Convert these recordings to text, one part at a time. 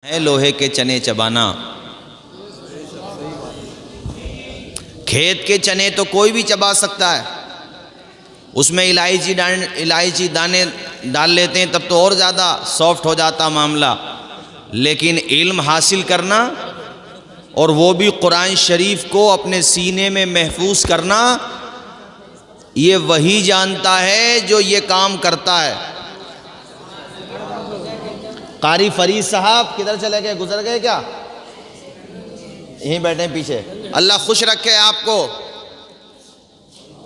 ہے لوہے کے چنے چبانا۔ کھیت کے چنے تو کوئی بھی چبا سکتا ہے، اس میں الائچی دانے ڈال لیتے ہیں تب تو اور زیادہ سافٹ ہو جاتا معاملہ، لیکن علم حاصل کرنا اور وہ بھی قرآن شریف کو اپنے سینے میں محفوظ کرنا، یہ وہی جانتا ہے جو یہ کام کرتا ہے۔ قاری فرید صاحب کدھر چلے گئے؟ گزر گئے کیا؟ یہیں بیٹھے ہیں پیچھے۔ اللہ خوش رکھے آپ کو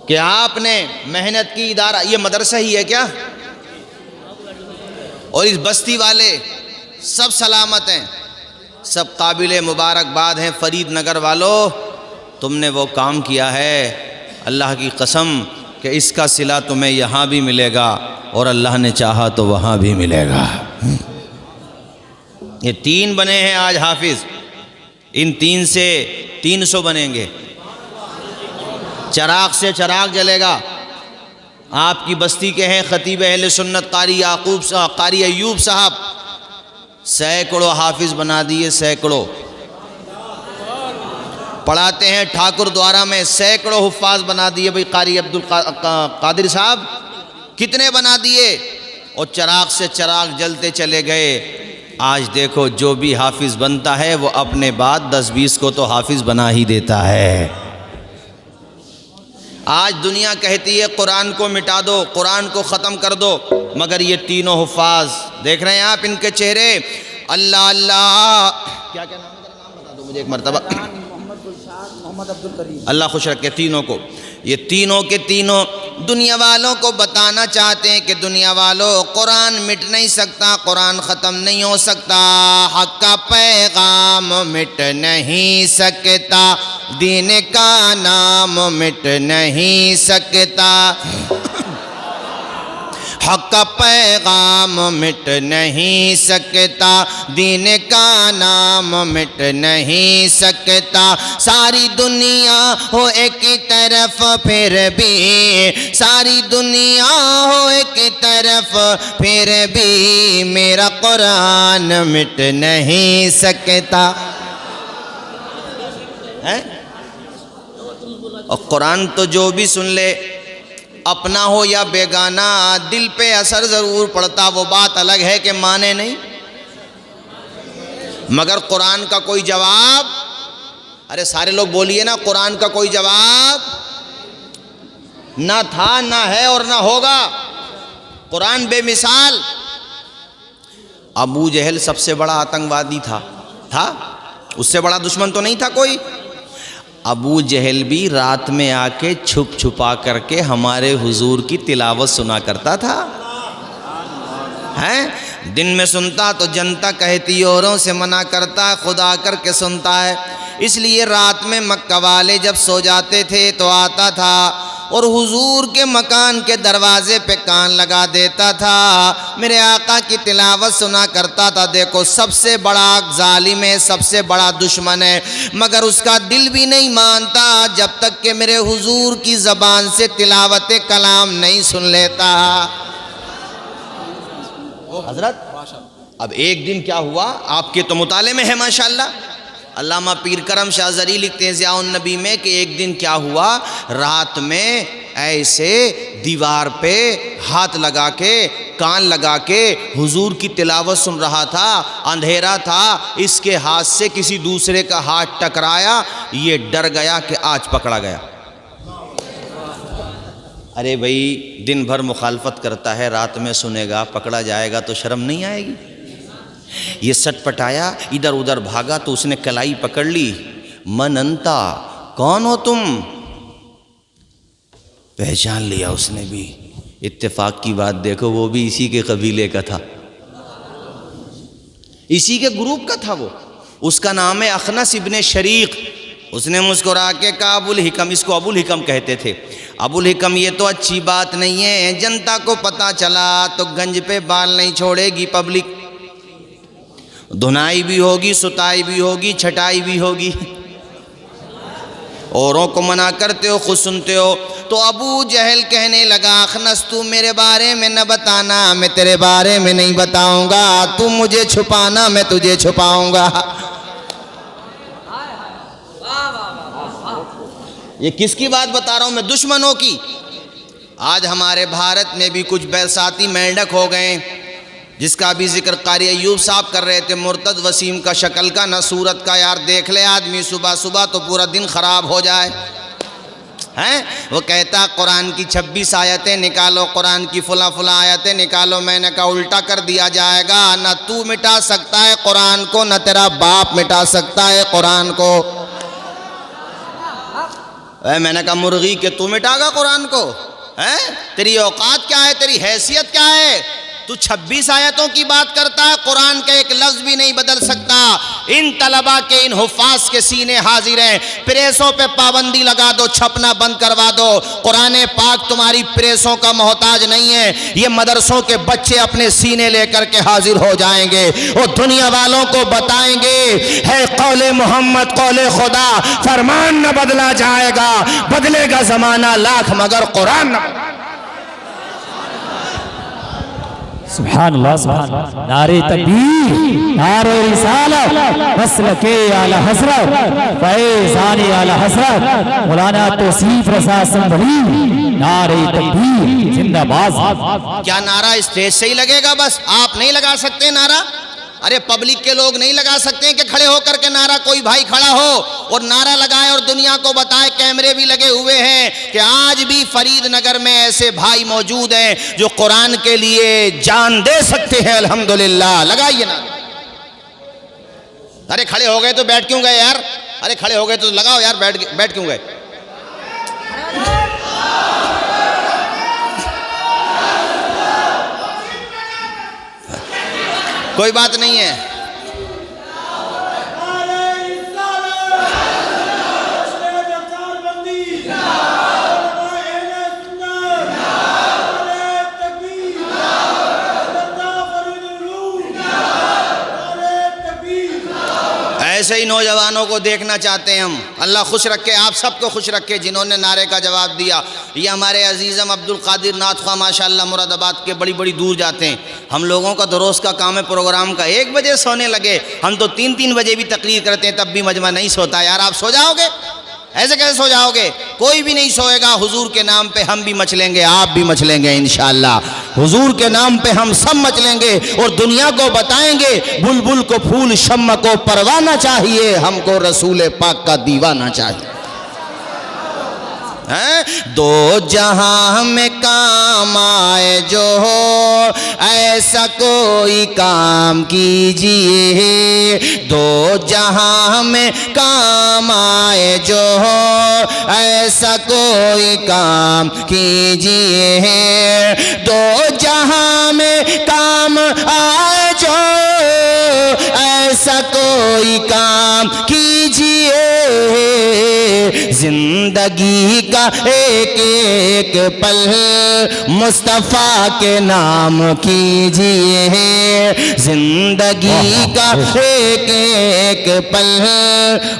کہ آپ نے محنت کی، ادارہ یہ مدرسہ ہی ہے کیا؟ اور اس بستی والے سب سلامت ہیں، سب قابل مبارکباد ہیں۔ فرید نگر والو، تم نے وہ کام کیا ہے، اللہ کی قسم کہ اس کا صلہ تمہیں یہاں بھی ملے گا اور اللہ نے چاہا تو وہاں بھی ملے گا۔ یہ 3 بنے ہیں آج حافظ، ان 3 سے 300 بنیں گے۔ چراغ سے چراغ جلے گا۔ آپ کی بستی کے ہیں خطیب اہل سنت قاری ایوب صاحب، سینکڑوں حافظ بنا دیے، سینکڑوں پڑھاتے ہیں ٹھاکر دوارہ میں، سینکڑوں حفاظ بنا دیے۔ بھئی قاری عبدالقادر صاحب کتنے بنا دیے، اور چراغ سے چراغ جلتے چلے گئے۔ آج دیکھو جو بھی حافظ بنتا ہے وہ اپنے بعد 10-20 کو تو حافظ بنا ہی دیتا ہے۔ آج دنیا کہتی ہے قرآن کو مٹا دو، قرآن کو ختم کر دو، مگر یہ تینوں حفاظ دیکھ رہے ہیں آپ ان کے چہرے، اللہ اللہ کیا نام ہے؟ نام بتا دو مجھے ایک مرتبہ۔ محمد عبدالکریم، اللہ خوش رکھے تینوں کو۔ یہ تینوں کے تینوں دنیا والوں کو بتانا چاہتے ہیں کہ دنیا والوں، قرآن مٹ نہیں سکتا، قرآن ختم نہیں ہو سکتا، حق کا پیغام مٹ نہیں سکتا، دین کا نام مٹ نہیں سکتا، حق کا پیغام مٹ نہیں سکتا، دین کا نام مٹ نہیں سکتا۔ ساری دنیا ہو ایک طرف پھر بھی، ساری دنیا ہو ایک طرف پھر بھی، میرا قرآن مٹ نہیں سکتا۔ اور قرآن تو جو بھی سن لے، اپنا ہو یا بیگانہ، دل پہ اثر ضرور پڑتا، وہ بات الگ ہے کہ مانے نہیں، مگر قرآن کا کوئی جواب، ارے سارے لوگ بولیے نا، قرآن کا کوئی جواب نہ تھا، نہ ہے اور نہ ہوگا۔ قرآن بے مثال۔ ابو جہل سب سے بڑا آتنکوادی تھا، اس سے بڑا دشمن تو نہیں تھا کوئی۔ ابو جہل بھی رات میں آ کے چھپ چھپا کر کے ہمارے حضور کی تلاوت سنا کرتا تھا، دن میں سنتا تو جنتا کہتی اوروں سے منع کرتا، خدا کر کے سنتا ہے۔ اس لیے رات میں مکہ والے جب سو جاتے تھے تو آتا تھا اور حضور کے مکان کے دروازے پہ کان لگا دیتا تھا، میرے آقا کی تلاوت سنا کرتا تھا۔ دیکھو سب سے بڑا ظالم ہے، سب سے بڑا دشمن ہے، مگر اس کا دل بھی نہیں مانتا جب تک کہ میرے حضور کی زبان سے تلاوت کلام نہیں سن لیتا۔ حضرت اب ایک دن کیا ہوا، آپ کے تو مطالعے میں ہے ماشاءاللہ، علامہ پیر کرم شاہ زری لکھتے ہیں ضیاء النبی میں کہ ایک دن کیا ہوا، رات میں ایسے دیوار پہ ہاتھ لگا کے، کان لگا کے حضور کی تلاوت سن رہا تھا، اندھیرا تھا، اس کے ہاتھ سے کسی دوسرے کا ہاتھ ٹکرایا، یہ ڈر گیا کہ آج پکڑا گیا۔ ارے بھائی دن بھر مخالفت کرتا ہے، رات میں سنے گا، پکڑا جائے گا تو شرم نہیں آئے گی؟ یہ سٹ پٹایا، ادھر ادھر بھاگا تو اس نے کلائی پکڑ لی۔ من انتا، کون ہو تم؟ پہچان لیا اس نے بھی۔ اتفاق کی بات دیکھو، وہ بھی اسی کے قبیلے کا تھا، اسی کے گروپ کا تھا وہ۔ اس کا نام ہے اخنس ابن شریق۔ اس نے مسکرا کے کہا ابو الحکم، اس کو ابو الحکم کہتے تھے۔ ابو الحکم یہ تو اچھی بات نہیں ہے، جنتا کو پتا چلا تو گنج پہ بال نہیں چھوڑے گی پبلک، دھنائی بھی ہوگی، ستائی بھی ہوگی، چھٹائی بھی ہوگی۔ اوروں کو منع کرتے ہو، خود سنتے ہو۔ تو ابو جہل کہنے لگا اخنس تو میرے بارے میں نہ بتانا، میں تیرے بارے میں نہیں بتاؤں گا، تو مجھے چھپانا میں تجھے چھپاؤں گا۔ یہ کس کی بات بتا رہا ہوں میں؟ دشمنوں کی۔ آج ہمارے بھارت میں بھی کچھ بیساتی مینڈک ہو گئے، جس کا بھی ذکر قاری ایوب صاحب کر رہے تھے، مرتد وسیم کا شکل کا نہ صورت کا، یار دیکھ لے آدمی صبح صبح تو پورا دن خراب ہو جائے ہیں۔ وہ کہتا قرآن کی 26 آیتیں نکالو، قرآن کی فلاں فلاں آیتیں نکالو، میں نے کہا الٹا کر دیا جائے گا، نہ تو مٹا سکتا ہے قرآن کو، نہ تیرا باپ مٹا سکتا ہے قرآن کو۔ میں نے کہا مرغی کہ تو مٹا گا قرآن کو؟ تیری اوقات کیا ہے، تیری حیثیت کیا ہے؟ تو 26 آیتوں کی بات کرتا ہے، قرآن کا ایک لفظ بھی نہیں بدل سکتا۔ ان طلبہ کے، ان حفاظ کے سینے حاضر ہیں، پریسوں پہ پابندی لگا دو، چھپنا بند کروا دو۔ قرآن پاک تمہاری پریسوں کا محتاج نہیں ہے، یہ مدرسوں کے بچے اپنے سینے لے کر کے حاضر ہو جائیں گے، وہ دنیا والوں کو بتائیں گے ہے قول محمد قول خدا، فرمان نہ بدلا جائے گا، بدلے گا زمانہ لاکھ مگر قرآن نہ۔ سبحان اللہ سبحان اللہ، نعرہ تکبیر، نعرہ رسالت، مسلک اعلی حضرت، فیضان اعلی حضرت مولانا توصیف رضا سنبھلی، نعرہ تکبیر زندہ باد۔ کیا نعرہ اسٹیج سے ہی لگے گا بس؟ آپ نہیں لگا سکتے نعرہ؟ ارے پبلک کے لوگ نہیں لگا سکتے کہ کھڑے ہو کر کے نعرہ کوئی بھائی کھڑا ہو اور نعرہ لگائے اور دنیا کو بتائے، کیمرے بھی لگے ہوئے ہیں کہ آج بھی فرید نگر میں ایسے بھائی موجود ہیں جو قرآن کے لیے جان دے سکتے ہیں، الحمدللہ۔ لگائیے نا۔ ارے کھڑے ہو گئے تو بیٹھ کیوں گئے یار؟ ارے کھڑے ہو گئے تو لگاؤ یار، بیٹھ کیوں گئے؟ کوئی بات نہیں ہے۔ ایسے ہی نوجوانوں کو دیکھنا چاہتے ہیں ہم، اللہ خوش رکھے، آپ سب کو خوش رکھے جنہوں نے نعرے کا جواب دیا۔ یہ ہمارے عزیزم عبدالقادر نعت خواہ ماشاءاللہ مراد آباد کے بڑی دور جاتے ہیں۔ ہم لوگوں کا تو روز کا کام ہے پروگرام کا، 1 بجے سونے لگے، ہم تو 3 بجے بھی تقریر کرتے ہیں، تب بھی مجمع نہیں سوتا۔ یار آپ سو جاؤ گے؟ ایسے کیسے سو جاؤ گے؟ کوئی بھی نہیں سوئے گا۔ حضور کے نام پہ ہم بھی مچلیں گے، آپ بھی مچلیں گے انشاءاللہ۔ حضور کے نام پہ ہم سب مچلیں گے اور دنیا کو بتائیں گے بلبل کو پھول شمع کو پروانہ چاہیے، ہم کو رسول پاک کا دیوانہ چاہیے۔ دو جہاں میں کام آئے جو ہو ایسا کوئی کام کیجئے، دو جہاں میں کام آئے جو ہو ایسا کوئی کام کیجئے، دو جہاں میں کام آئے جو ایسا کوئی کام کیجئے، زندگی کا ایک ایک پل مصطفیٰ کے نام کیجئے، زندگی کا ایک ایک پل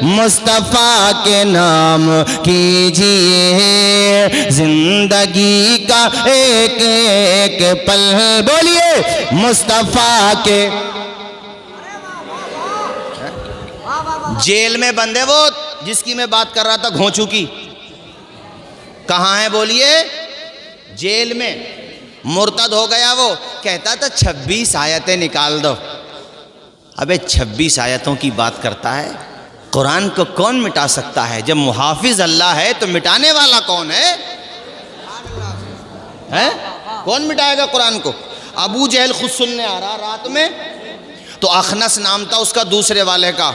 مصطفیٰ کے نام کیجئے، زندگی کا ایک ایک پل بولیے مصطفیٰ کے۔ جیل میں بند ہے وہ جس کی میں بات کر رہا تھا، گھونچو کی، کہاں ہے بولیے؟ جیل میں، مرتد ہو گیا وہ، کہتا تھا 26 آیتیں نکال دو۔ ابے 26 آیتوں کی بات کرتا ہے، قرآن کو کون مٹا سکتا ہے؟ جب محافظ اللہ ہے تو مٹانے والا کون ہے؟ کون مٹائے گا قرآن کو؟ ابو جہل خود سننے آ رہا رات میں، تو اخنس نام تھا اس کا دوسرے والے کا،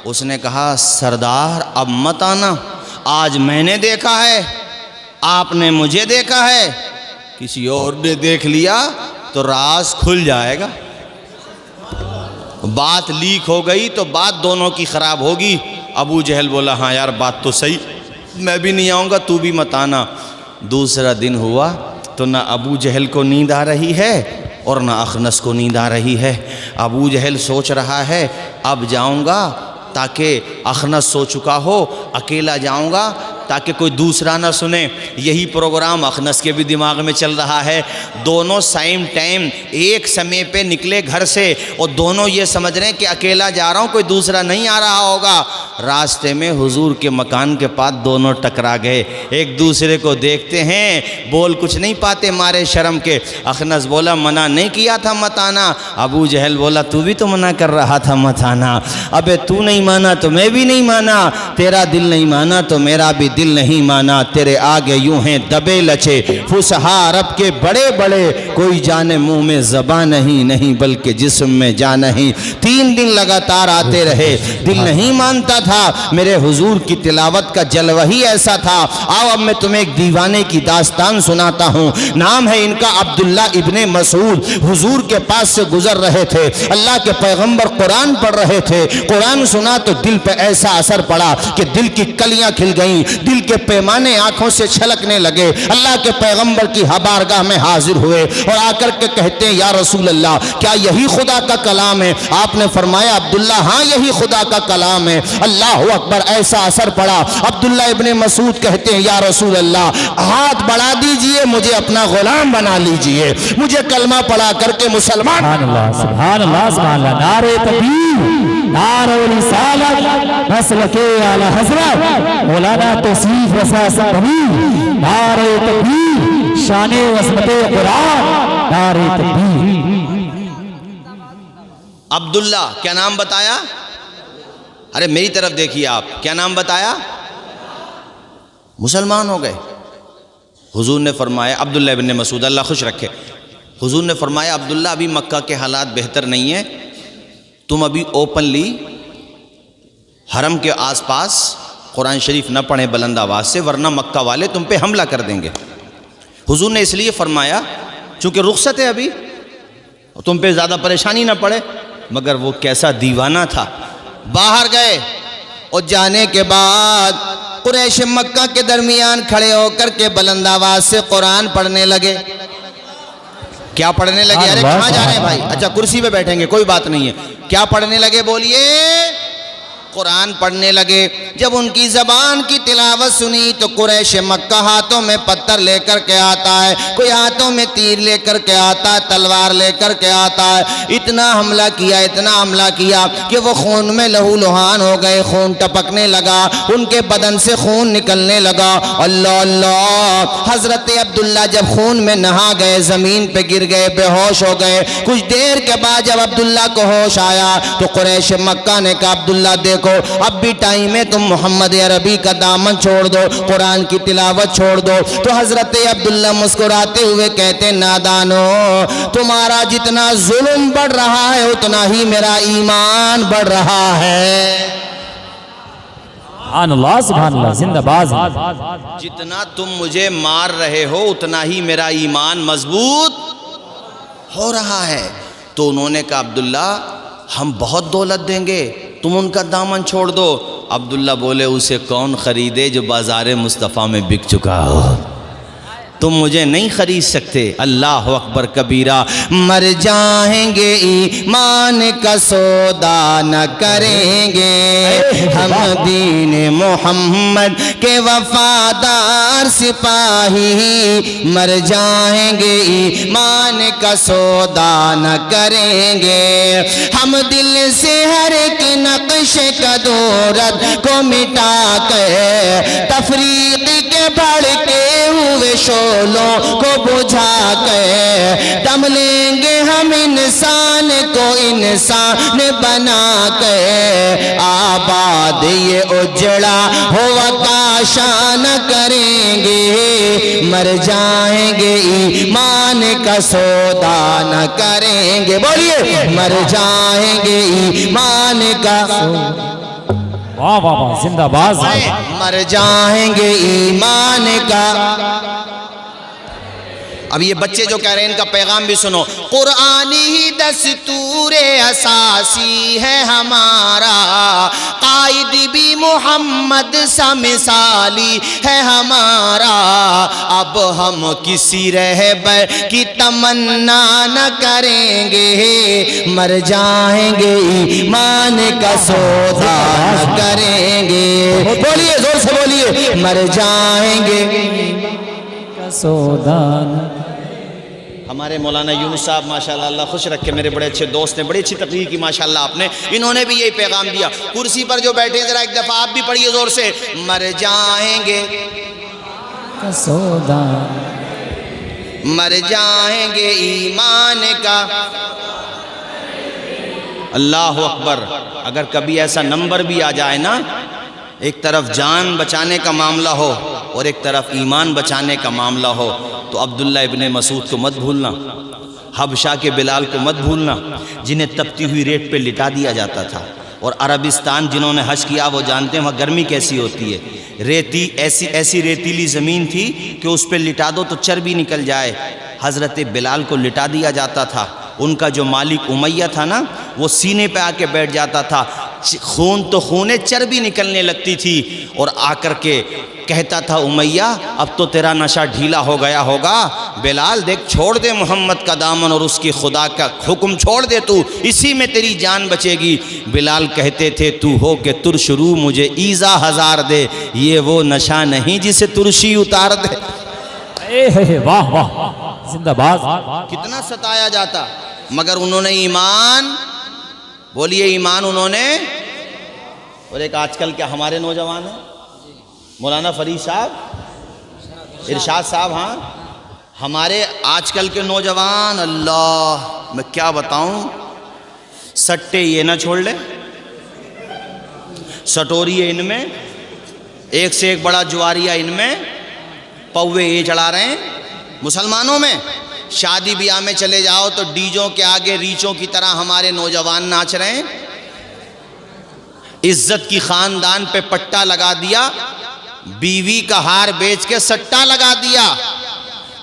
اس نے کہا سردار اب مت آنا، آج میں نے دیکھا ہے، آپ نے مجھے دیکھا ہے، کسی اور نے دیکھ لیا تو راز کھل جائے گا، بات لیک ہو گئی تو بات دونوں کی خراب ہوگی۔ ابو جہل بولا ہاں یار بات تو صحیح، میں بھی نہیں آؤں گا، تو بھی مت آنا۔ دوسرا دن ہوا تو نہ ابو جہل کو نیند آ رہی ہے اور نہ اخنس کو نیند آ رہی ہے۔ ابو جہل سوچ رہا ہے اب جاؤں گا تاکہ اخنس سو چکا ہو، اکیلا جاؤں گا تاکہ کوئی دوسرا نہ سنے. یہی پروگرام اخنس کے بھی دماغ میں چل رہا ہے. دونوں سیم ٹائم ایک سمے پہ نکلے گھر سے اور دونوں یہ سمجھ رہے ہیں کہ اکیلا جا رہا ہوں, کوئی دوسرا نہیں آ رہا ہوگا. راستے میں حضور کے مکان کے پاس دونوں ٹکرا گئے, ایک دوسرے کو دیکھتے ہیں, بول کچھ نہیں پاتے مارے شرم کے. اخنس بولا منع نہیں کیا تھا مت آنا. ابو جہل بولا تو بھی تو منع کر رہا تھا مت آنا. ابے تو نہیں مانا تو میں بھی نہیں مانا, تیرا دل نہیں مانا تو میرا بھی دل نہیں مانا. تیرے آگے یوں ہیں دبے لچے فصحا عرب کے بڑے بڑے, کوئی جانے منہ میں زبان نہیں بلکہ جسم میں جان نہیں. 3 دن لگاتار آتے رہے, دل نہیں مانتا تھا. میرے حضور کی تلاوت کا جلوہ ہی ایسا تھا. آؤ اب میں تمہیں ایک دیوانے کی داستان سناتا ہوں. نام ہے ان کا عبداللہ ابن مسعود. حضور کے پاس سے گزر رہے تھے, اللہ کے پیغمبر قرآن پڑھ رہے تھے. قرآن سنا تو دل پہ ایسا اثر پڑا کہ دل کی کلیاں کھل گئیں, دل کے پیمانے آنکھوں سے چھلکنے لگے. اللہ کے پیغمبر کی بارگاہ میں حاضر ہوئے اور آ کر کے کہتے ہیں یا رسول اللہ کیا یہی خدا کا کلام ہے؟ آپ نے فرمایا عبداللہ ہاں یہی خدا کا کلام ہے. اللہ اکبر, ایسا اثر پڑا. عبداللہ ابن مسعود کہتے ہیں یا رسول اللہ ہاتھ بڑھا دیجئے, مجھے اپنا غلام بنا لیجئے, مجھے کلمہ پڑھا کر کے مسلمان. سبحان اللہ سبحان اللہ سبحان اللہ. نعرہ تکبیر, نعرہ رسالت, مسلک اعلی حضرت مولانا توصیف رسا سبحانی. نعرہ تکبیر, شان عظمت قرآن. نعرہ تکبیر. عبداللہ کیا نام بتایا؟ ارے میری طرف دیکھیے آپ, کیا نام بتایا؟ مسلمان ہو گئے. حضور نے فرمایا عبداللہ ابن مسعود اللہ خوش رکھے, حضور نے فرمایا عبداللہ ابھی مکہ کے حالات بہتر نہیں ہیں, تم ابھی اوپنلی حرم کے آس پاس قرآن شریف نہ پڑھیں بلند آواز سے, ورنہ مکہ والے تم پہ حملہ کر دیں گے. حضور نے اس لیے فرمایا چونکہ رخصت ہے ابھی, تم پہ زیادہ پریشانی نہ پڑے. مگر وہ کیسا دیوانہ تھا, باہر گئے اور جانے کے بعد قریش مکہ کے درمیان کھڑے ہو کر کے بلند آواز سے قرآن پڑھنے لگے. کیا پڑھنے لگے؟ ارے کہاں جا رہے ہیں بھائی؟ اچھا کرسی پہ بیٹھیں گے, کوئی بات نہیں ہے. کیا پڑھنے لگے بولیے؟ قرآن پڑھنے لگے. جب ان کی زبان کی تلاوت سنی تو قریش مکہ ہاتھوں میں پتھر لے کر کے آتا ہے, کوئی ہاتھوں میں تیر لے کر کے آتا ہے, تلوار لے کر کے آتا ہے. اتنا حملہ کیا, اتنا حملہ کیا کہ وہ خون میں لہو لہان ہو گئے, خون ٹپکنے لگا, ان کے بدن سے خون نکلنے لگا. اللہ اللہ. حضرت عبداللہ جب خون میں نہا گئے, زمین پہ گر گئے, بے ہوش ہو گئے. کچھ دیر کے بعد جب عبداللہ کو ہوش آیا تو قریش مکہ نے کہا عبداللہ دیکھو اب بھی ٹائم ہے, تم محمد عربی کا دامن چھوڑ دو, قرآن کی تلاوت چھوڑ دو. تو حضرت عبداللہ مسکراتے ہوئے کہتے نادانو, تمہارا جتنا ظلم بڑھ رہا ہے اتنا ہی میرا ایمان بڑھ رہا ہے. سبحان اللہ سبحان اللہ. زندہ باز. جتنا تم مجھے مار رہے ہو اتنا ہی میرا ایمان مضبوط ہو رہا ہے. تو انہوں نے کہا عبداللہ ہم بہت دولت دیں گے, تم ان کا دامن چھوڑ دو. عبداللہ بولے اسے کون خریدے جو بازار مصطفیٰ میں بک چکا ہو, تم مجھے نہیں خرید سکتے. اللہ اکبر کبیرہ. مر جائیں گے ایمان کا سودا نہ کریں گے, ہم دین محمد کے وفادار سپاہی. مر جائیں گے ایمان کا سودا نہ کریں گے, ہم دل سے ہر ایک نقش قدورت کو مٹا کر تفریق کے بھڑکے ہوئے شولوں کو بجھا کے دم لیں گے ہم انسان کو انسان بنا کے. آباد یہ اجڑا ہوا کاشا نہ کریں گے, مر جائیں گے ایمان کا سودا نہ کریں گے. بولیے مر جائیں گے ایمان کا. واہ واہ واہ. زندہ باز. مر جائیں گے ایمان کا. اب یہ بچے جو کہہ رہے ہیں ان کا پیغام بھی سنو. قرآنی ہی دستور اساسی ہے ہمارا, قائد بھی محمد سا مثالی ہے ہمارا، اب ہم کسی رہبر کی تمنا نہ کریں گے، مر جائیں گے ایمان کا سودا نہ کریں گے، بولیے زور سے بولیے، مر جائیں گے سودا۔ ہمارے مولانا یونس صاحب ماشاءاللہ اللہ خوش رکھے، میرے بڑے اچھے دوست ہیں، بڑی اچھی تقریر کی ماشاءاللہ آپ نے، انہوں نے بھی یہی پیغام دیا۔ کرسی پر جو بیٹھے ذرا ایک دفعہ آپ بھی پڑھیے زور سے، مر جائیں گے سودا، مر جائیں گے ایمان کا۔ اللہ اکبر۔ اگر کبھی ایسا نمبر بھی آ جائے نا، ایک طرف جان بچانے کا معاملہ ہو اور ایک طرف ایمان بچانے کا معاملہ ہو، تو عبداللہ ابن مسعود کو مت بھولنا، حبشہ کے بلال کو مت بھولنا، جنہیں تپتی ہوئی ریت پہ لٹا دیا جاتا تھا۔ اور عربستان جنہوں نے حج کیا وہ جانتے ہیں وہاں گرمی کیسی ہوتی ہے، ریتی ایسی ریتیلی زمین تھی کہ اس پہ لٹا دو تو چربی نکل جائے۔ حضرت بلال کو لٹا دیا جاتا تھا، ان کا جو مالک امیہ تھا نا وہ سینے پہ آ کے بیٹھ جاتا تھا، خون تو خونے چربی نکلنے لگتی تھی، اور آ کر کے کہتا تھا امیہ اب تو تیرا نشہ ڈھیلا ہو گیا ہوگا، بلال دیکھ چھوڑ دے محمد کا دامن اور اس کی خدا کا حکم چھوڑ دے، تو اسی میں تیری جان بچے گی۔ بلال کہتے تھے تو ہو کہ ترش رو مجھے ایزا ہزار دے، یہ وہ نشہ نہیں جسے ترشی اتار دے۔ واہ واہ، زندہ باد۔ کتنا ستایا جاتا، مگر انہوں نے ایمان، بولیے ایمان انہوں نے۔ اور ایک آج کل کیا ہمارے نوجوان ہیں، مولانا فرید صاحب، ارشاد صاحب، ہاں ہمارے آج کل کے نوجوان، اللہ میں کیا بتاؤں، سٹے یہ نہ چھوڑ لے، سٹوری ہے ان میں، ایک سے ایک بڑا جواریا ان میں، پوے یہ چڑھا رہے ہیں مسلمانوں میں۔ شادی بیاہ میں چلے جاؤ تو ڈیجوں کے آگے ریچوں کی طرح ہمارے نوجوان ناچ رہے ہیں۔ عزت کی خاندان پہ پٹا لگا دیا، بیوی کا ہار بیچ کے سٹا لگا دیا۔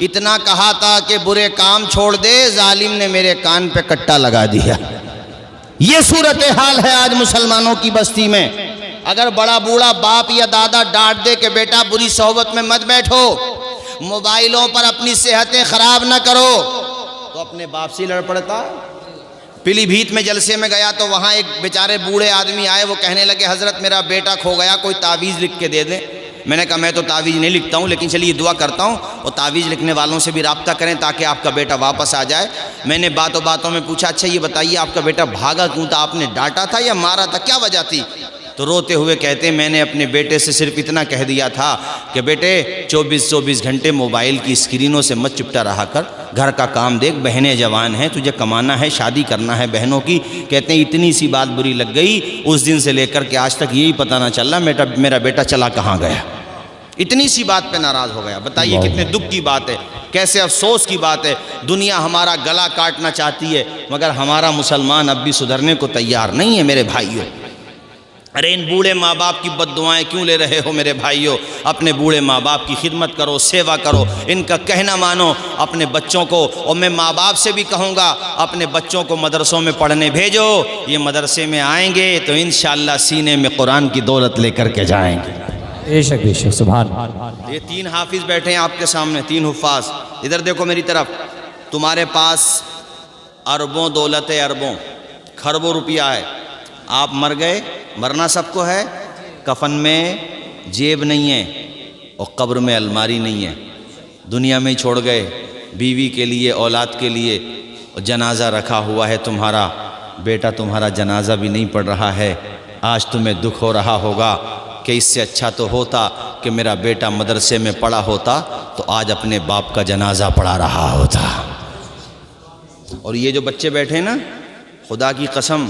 اتنا کہا تھا کہ برے کام چھوڑ دے، ظالم نے میرے کان پہ کٹا لگا دیا۔ یہ صورتحال ہے آج مسلمانوں کی بستی میں۔ اگر بڑا بوڑھا باپ یا دادا ڈانٹ دے کہ بیٹا بری صحبت میں مت بیٹھو، موبائلوں پر اپنی صحتیں خراب نہ کرو، تو اپنے باپ سے لڑ پڑتا۔ پیلی بھیت میں جلسے میں گیا تو وہاں ایک بیچارے بوڑھے آدمی آئے، وہ کہنے لگے حضرت میرا بیٹا کھو گیا، کوئی تعویذ لکھ کے دے دیں۔ میں نے کہا میں تو تعویذ نہیں لکھتا ہوں، لیکن چلیے دعا کرتا ہوں، اور تعویذ لکھنے والوں سے بھی رابطہ کریں تاکہ آپ کا بیٹا واپس آ جائے۔ میں نے باتوں میں پوچھا اچھا یہ بتائیے آپ کا بیٹا بھاگا کیوں تھا، آپ نے ڈانٹا تھا یا مارا تھا، کیا وجہ تھی؟ تو روتے ہوئے کہتے ہیں میں نے اپنے بیٹے سے صرف اتنا کہہ دیا تھا کہ بیٹے 24 گھنٹے موبائل کی اسکرینوں سے مت چپٹا رہا کر، گھر کا کام دیکھ، بہنیں جوان ہیں، تجھے کمانا ہے، شادی کرنا ہے بہنوں کی۔ کہتے ہیں اتنی سی بات بری لگ گئی، اس دن سے لے کر کے آج تک یہی پتہ نہ چلا میرا بیٹا چلا کہاں گیا، اتنی سی بات پہ ناراض ہو گیا۔ بتائیے کتنے دکھ کی بات ہے، کیسے افسوس کی بات ہے۔ دنیا ہمارا گلا کاٹنا چاہتی ہے مگر ہمارا مسلمان اب بھی سدھرنے کو تیار نہیں ہے میرے بھائیوں۔ ارے ان بوڑھے ماں باپ کی بد دعائیں کیوں لے رہے ہو میرے بھائیوں؟ اپنے بوڑھے ماں باپ کی خدمت کرو، سیوا کرو، ان کا کہنا مانو، اپنے بچوں کو، اور میں ماں باپ سے بھی کہوں گا اپنے بچوں کو مدرسوں میں پڑھنے بھیجو۔ یہ مدرسے میں آئیں گے تو انشاءاللہ سینے میں قرآن کی دولت لے کر کے جائیں گے۔ بے شک سبحان۔ یہ 3 حافظ بیٹھے ہیں آپ کے سامنے، 3 حفاظ، ادھر دیکھو میری طرف۔ تمہارے پاس اربوں دولت ہے، اربوں کھربوں روپیہ ہے، آپ مر گئے، مرنا سب کو ہے، کفن میں جیب نہیں ہے اور قبر میں الماری نہیں ہے، دنیا میں ہی چھوڑ گئے، بیوی کے لیے، اولاد کے لیے جنازہ رکھا ہوا ہے تمہارا، بیٹا تمہارا جنازہ بھی نہیں پڑھ رہا ہے۔ آج تمہیں دکھ ہو رہا ہوگا کہ اس سے اچھا تو ہوتا کہ میرا بیٹا مدرسے میں پڑھا ہوتا تو آج اپنے باپ کا جنازہ پڑھا رہا ہوتا۔ اور یہ جو بچے بیٹھے نا، خدا کی قسم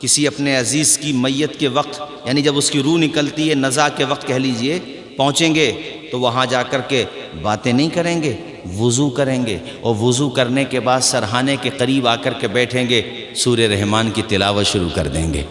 کسی اپنے عزیز کی میت کے وقت، یعنی جب اس کی روح نکلتی ہے، نزا کے وقت کہہ لیجئے، پہنچیں گے تو وہاں جا کر کے باتیں نہیں کریں گے، وضو کریں گے، اور وضو کرنے کے بعد سرہانے کے قریب آ کر کے بیٹھیں گے، سورہ رحمان کی تلاوت شروع کر دیں گے،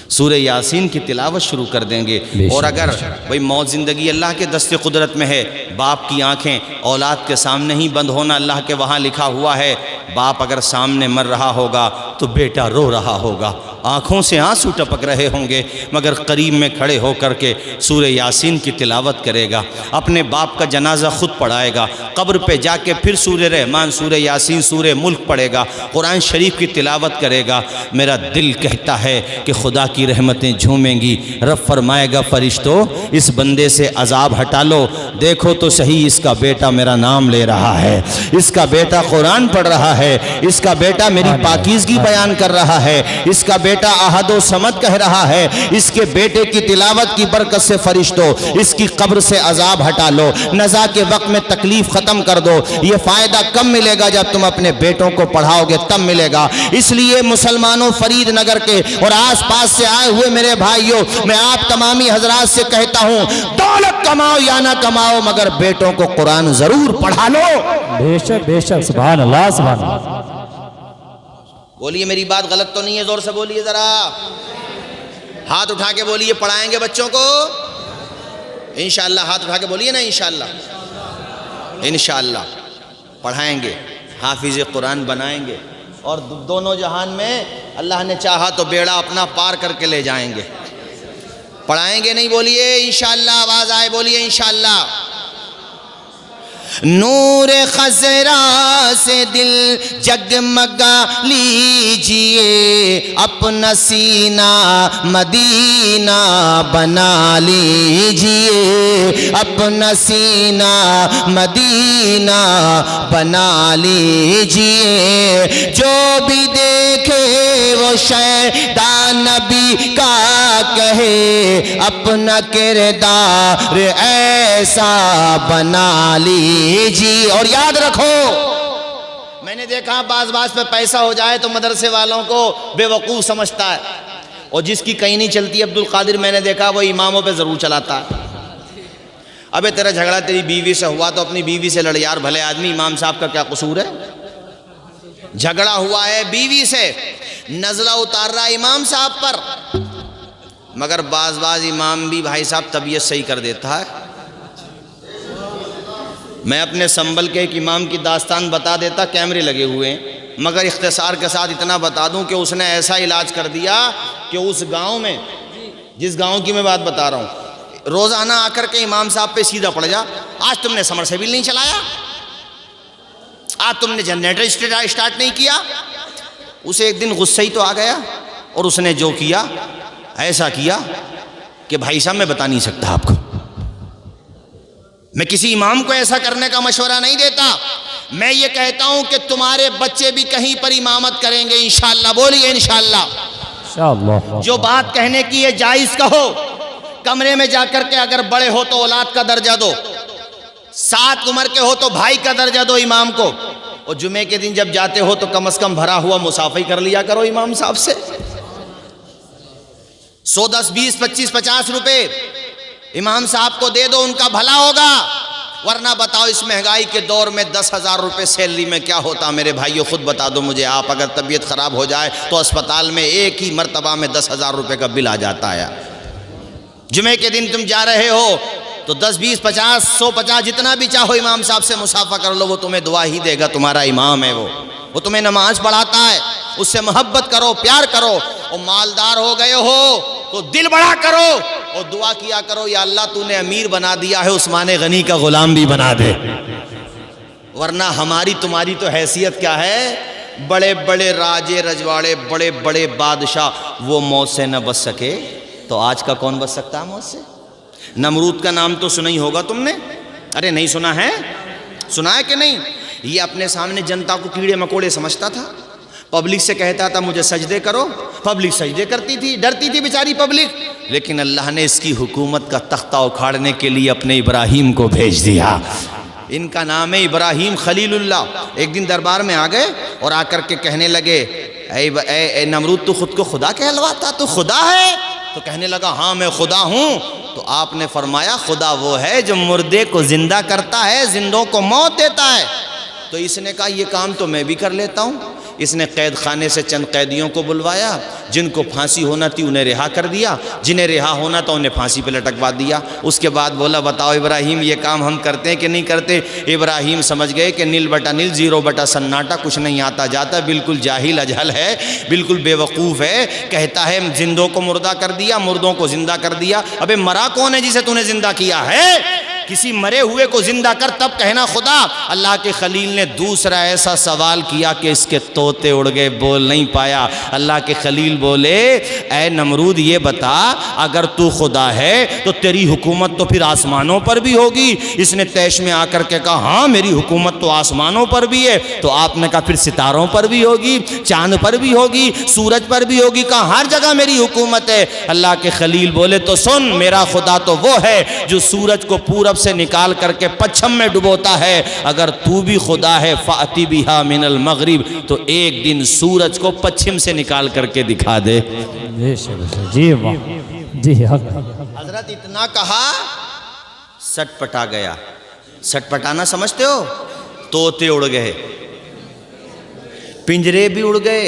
سورہ یاسین کی تلاوت شروع کر دیں گے۔ اور اگر بھئی موت زندگی اللہ کے دست قدرت میں ہے، باپ کی آنکھیں اولاد کے سامنے ہی بند ہونا اللہ کے وہاں لکھا ہوا ہے، باپ اگر سامنے مر رہا ہوگا تو بیٹا رو رہا ہوگا، آنکھوں سے آنسو ٹپک رہے ہوں گے، مگر قریب میں کھڑے ہو کر کے سورہ یاسین کی تلاوت کرے گا، اپنے باپ کا جنازہ خود پڑھائے گا، قبر پہ جا کے پھر سورہ رحمان، سورہ یاسین، سورہ ملک پڑھے گا، قرآن شریف کی تلاوت کرے گا۔ میرا دل کہتا ہے کہ خدا کی رحمتیں جھومیں گی، رب فرمائے گا فرشتوں اس بندے سے عذاب ہٹا لو، دیکھو تو صحیح اس کا بیٹا میرا نام لے رہا ہے، اس کا بیٹا قرآن پڑھ رہا ہے، اس کا بیٹا میری پاکیزگی بیان کر رہا ہے، اس کا بیٹا احد و صمد کہہ رہا ہے، اس کے بیٹے کی تلاوت کی برکت سے فرشتوں اس کی قبر سے عذاب ہٹا لو، نزا کے وقت میں تکلیف ختم کر دو۔ یہ فائدہ کم ملے گا جب تم اپنے بیٹوں کو پڑھاؤ گے، تب ملے گا۔ اس لیے مسلمانوں فرید نگر کے اور آس پاس سے آئے ہوئے میرے بھائیوں، میں آپ تمامی حضرات سے کہتا ہوں دولت کماؤ یا نہ کماؤ مگر بیٹوں کو قرآن ضرور پڑھا لو۔ بے شک سبحان اللہ سبحان اللہ۔ بولیے میری بات غلط تو نہیں ہے، زور سے بولیے ذرا، ہاتھ اٹھا کے بولیے پڑھائیں گے بچوں کو انشاءاللہ، ہاتھ اٹھا کے بولیے نا انشاءاللہ، انشاءاللہ پڑھائیں گے، حافظ قرآن بنائیں گے، اور دونوں جہان میں اللہ نے چاہا تو بیڑا اپنا پار کر کے لے جائیں گے۔ پڑھائیں گے نہیں بولیے انشاءاللہ، آواز آئے بولیے انشاءاللہ۔ نور خضرا سے دل جگمگا لیجئے، اپنا سینہ مدینہ بنا لیجئے، اپنا سینہ مدینہ بنا لیجئے، جو بھی دیکھے وہ شیطان نبی کا کہے، اپنا کردار ایسا بنا لیجئے۔ اور یاد رکھو، میں نے دیکھا بعض پہ پیسہ ہو جائے تو مدرسے والوں کو بے وقوف سمجھتا ہے، اور جس کی کہیں نہیں چلتی عبد القادر میں نے دیکھا وہ اماموں پہ ضرور چلاتا ہے۔ ابے تیرا جھگڑا تیری بیوی سے ہوا تو اپنی بیوی سے لڑ یار، بھلے آدمی، امام صاحب کا کیا قصور ہے؟ جھگڑا ہوا ہے بیوی سے، نزلہ اتار رہا امام صاحب پر، مگر بعض امام بھی بھائی صاحب طبیعت صحیح کر دیتا ہے۔ میں اپنے سنبل کے ایک امام کی داستان بتا دیتا، کیمرے لگے ہوئے ہیں، مگر اختصار کے ساتھ اتنا بتا دوں کہ اس نے ایسا علاج کر دیا کہ اس گاؤں میں، جس گاؤں کی میں بات بتا رہا ہوں، روزانہ آ کر کے امام صاحب پہ سیدھا پڑ جا، آج تم نے سمر سیبل نہیں چلایا، آج تم نے جنریٹر اسٹارٹ نہیں کیا۔ اسے ایک دن غصہ ہی تو آ گیا، اور اس نے جو کیا ایسا کیا کہ بھائی صاحب میں بتا نہیں سکتا آپ کو۔ میں کسی امام کو ایسا کرنے کا مشورہ نہیں دیتا، میں یہ کہتا ہوں کہ تمہارے بچے بھی کہیں پر امامت کریں گے انشاءاللہ، بولیے انشاءاللہ۔ جو بات کہنے کی ہے جائز کہو، کمرے میں جا کر کے اگر بڑے ہو تو اولاد کا درجہ دو، 7 عمر کے ہو تو بھائی کا درجہ دو امام کو، اور جمعے کے دن جب جاتے ہو تو کم از کم بھرا ہوا مصافحہ کر لیا کرو امام صاحب سے۔ 100 10 20 25 50 روپے امام صاحب کو دے دو، ان کا بھلا ہوگا، ورنہ بتاؤ اس مہنگائی کے دور میں 10,000 روپے سیلری میں کیا ہوتا میرے بھائیو؟ خود بتا دو مجھے، آپ اگر طبیعت خراب ہو جائے تو اسپتال میں ایک ہی مرتبہ میں 10,000 روپے کا بل آ جاتا ہے۔ جمعے کے دن تم جا رہے ہو تو 10 20 50 150 جتنا بھی چاہو امام صاحب سے مصافحہ کر لو، وہ تمہیں دعا ہی دے گا، تمہارا امام ہے وہ تمہیں نماز پڑھاتا ہے، اس سے محبت کرو، پیار کرو، اور مالدار ہو گئے ہو تو دل بڑا کرو اور دعا کیا کرو، یا اللہ تو نے امیر بنا دیا ہے، عثمان غنی کا غلام بھی بنا دے، ورنہ ہماری تمہاری تو حیثیت کیا ہے؟ بڑے بڑے راجے رجواڑے، بڑے بڑے بادشاہ، وہ موت سے نہ بچ سکے تو آج کا کون بچ سکتا ہے موت سے؟ نمرود کا نام تو سنا ہی ہوگا تم نے، ارے نہیں سنا ہے؟ سنا ہے کہ نہیں؟ یہ اپنے سامنے جنتا کو کیڑے مکوڑے سمجھتا تھا، پبلک سے کہتا تھا مجھے سجدے کرو، پبلک سجدے کرتی تھی، ڈرتی تھی بیچاری پبلک، لیکن اللہ نے اس کی حکومت کا تختہ اکھاڑنے کے لیے اپنے ابراہیم کو بھیج دیا۔ ان کا نام ہے ابراہیم خلیل اللہ۔ ایک دن دربار میں آ گئے اور آ کر کے کہنے لگے اے نمرود تو خود کو خدا کہلواتا، تو خدا ہے؟ تو کہنے لگا ہاں میں خدا ہوں۔ تو آپ نے فرمایا خدا وہ ہے جو مردے کو زندہ کرتا ہے، زندوں کو موت دیتا ہے۔ تو اس نے کہا یہ کام تو میں بھی کر لیتا ہوں، اس نے قید خانے سے چند قیدیوں کو بلوایا، جن کو پھانسی ہونا تھی انہیں رہا کر دیا، جنہیں رہا ہونا تھا انہیں پھانسی پہ لٹکوا دیا۔ اس کے بعد بولا بتاؤ ابراہیم یہ کام ہم کرتے ہیں کہ نہیں کرتے؟ ابراہیم سمجھ گئے کہ نیل بٹا نیل، زیرو بٹا سناٹا، کچھ نہیں آتا جاتا، بالکل جاہل اجہل ہے، بالکل بے وقوف ہے۔ کہتا ہے زندوں کو مردہ کر دیا، مردوں کو زندہ کر دیا۔ ابے مرا کون ہے جسے تو نے زندہ کیا ہے؟ کسی مرے ہوئے کو زندہ کر تب کہنا خدا۔ اللہ کے خلیل نے دوسرا ایسا سوال کیا کہ اس کے طوطے اڑ گئے، بول نہیں پایا۔ اللہ کے خلیل بولے اے نمرود یہ بتا اگر تو خدا ہے تو تیری حکومت تو پھر آسمانوں پر بھی ہوگی۔ اس نے تیش میں آ کر کے کہا ہاں میری حکومت تو آسمانوں پر بھی ہے۔ تو آپ نے کہا پھر ستاروں پر بھی ہوگی، چاند پر بھی ہوگی، سورج پر بھی ہوگی؟ کہا ہر جگہ میری حکومت ہے۔ اللہ کے خلیل بولے تو سن، میرا خدا تو وہ ہے جو سورج کو پورب سے نکال کر کے پچھم میں ڈبوتا ہے۔ اگر تو بھی خدا ہے فاتی بہا من المغرب، تو ایک دن سورج کو پچھم سے نکال کر کے دکھا دے۔ جی واہ جی حق۔ حضرت اتنا کہا سٹ پٹا گیا۔ سٹ پٹانا سمجھتے ہو؟ طوطے اڑ گئے، پنجرے بھی اڑ گئے،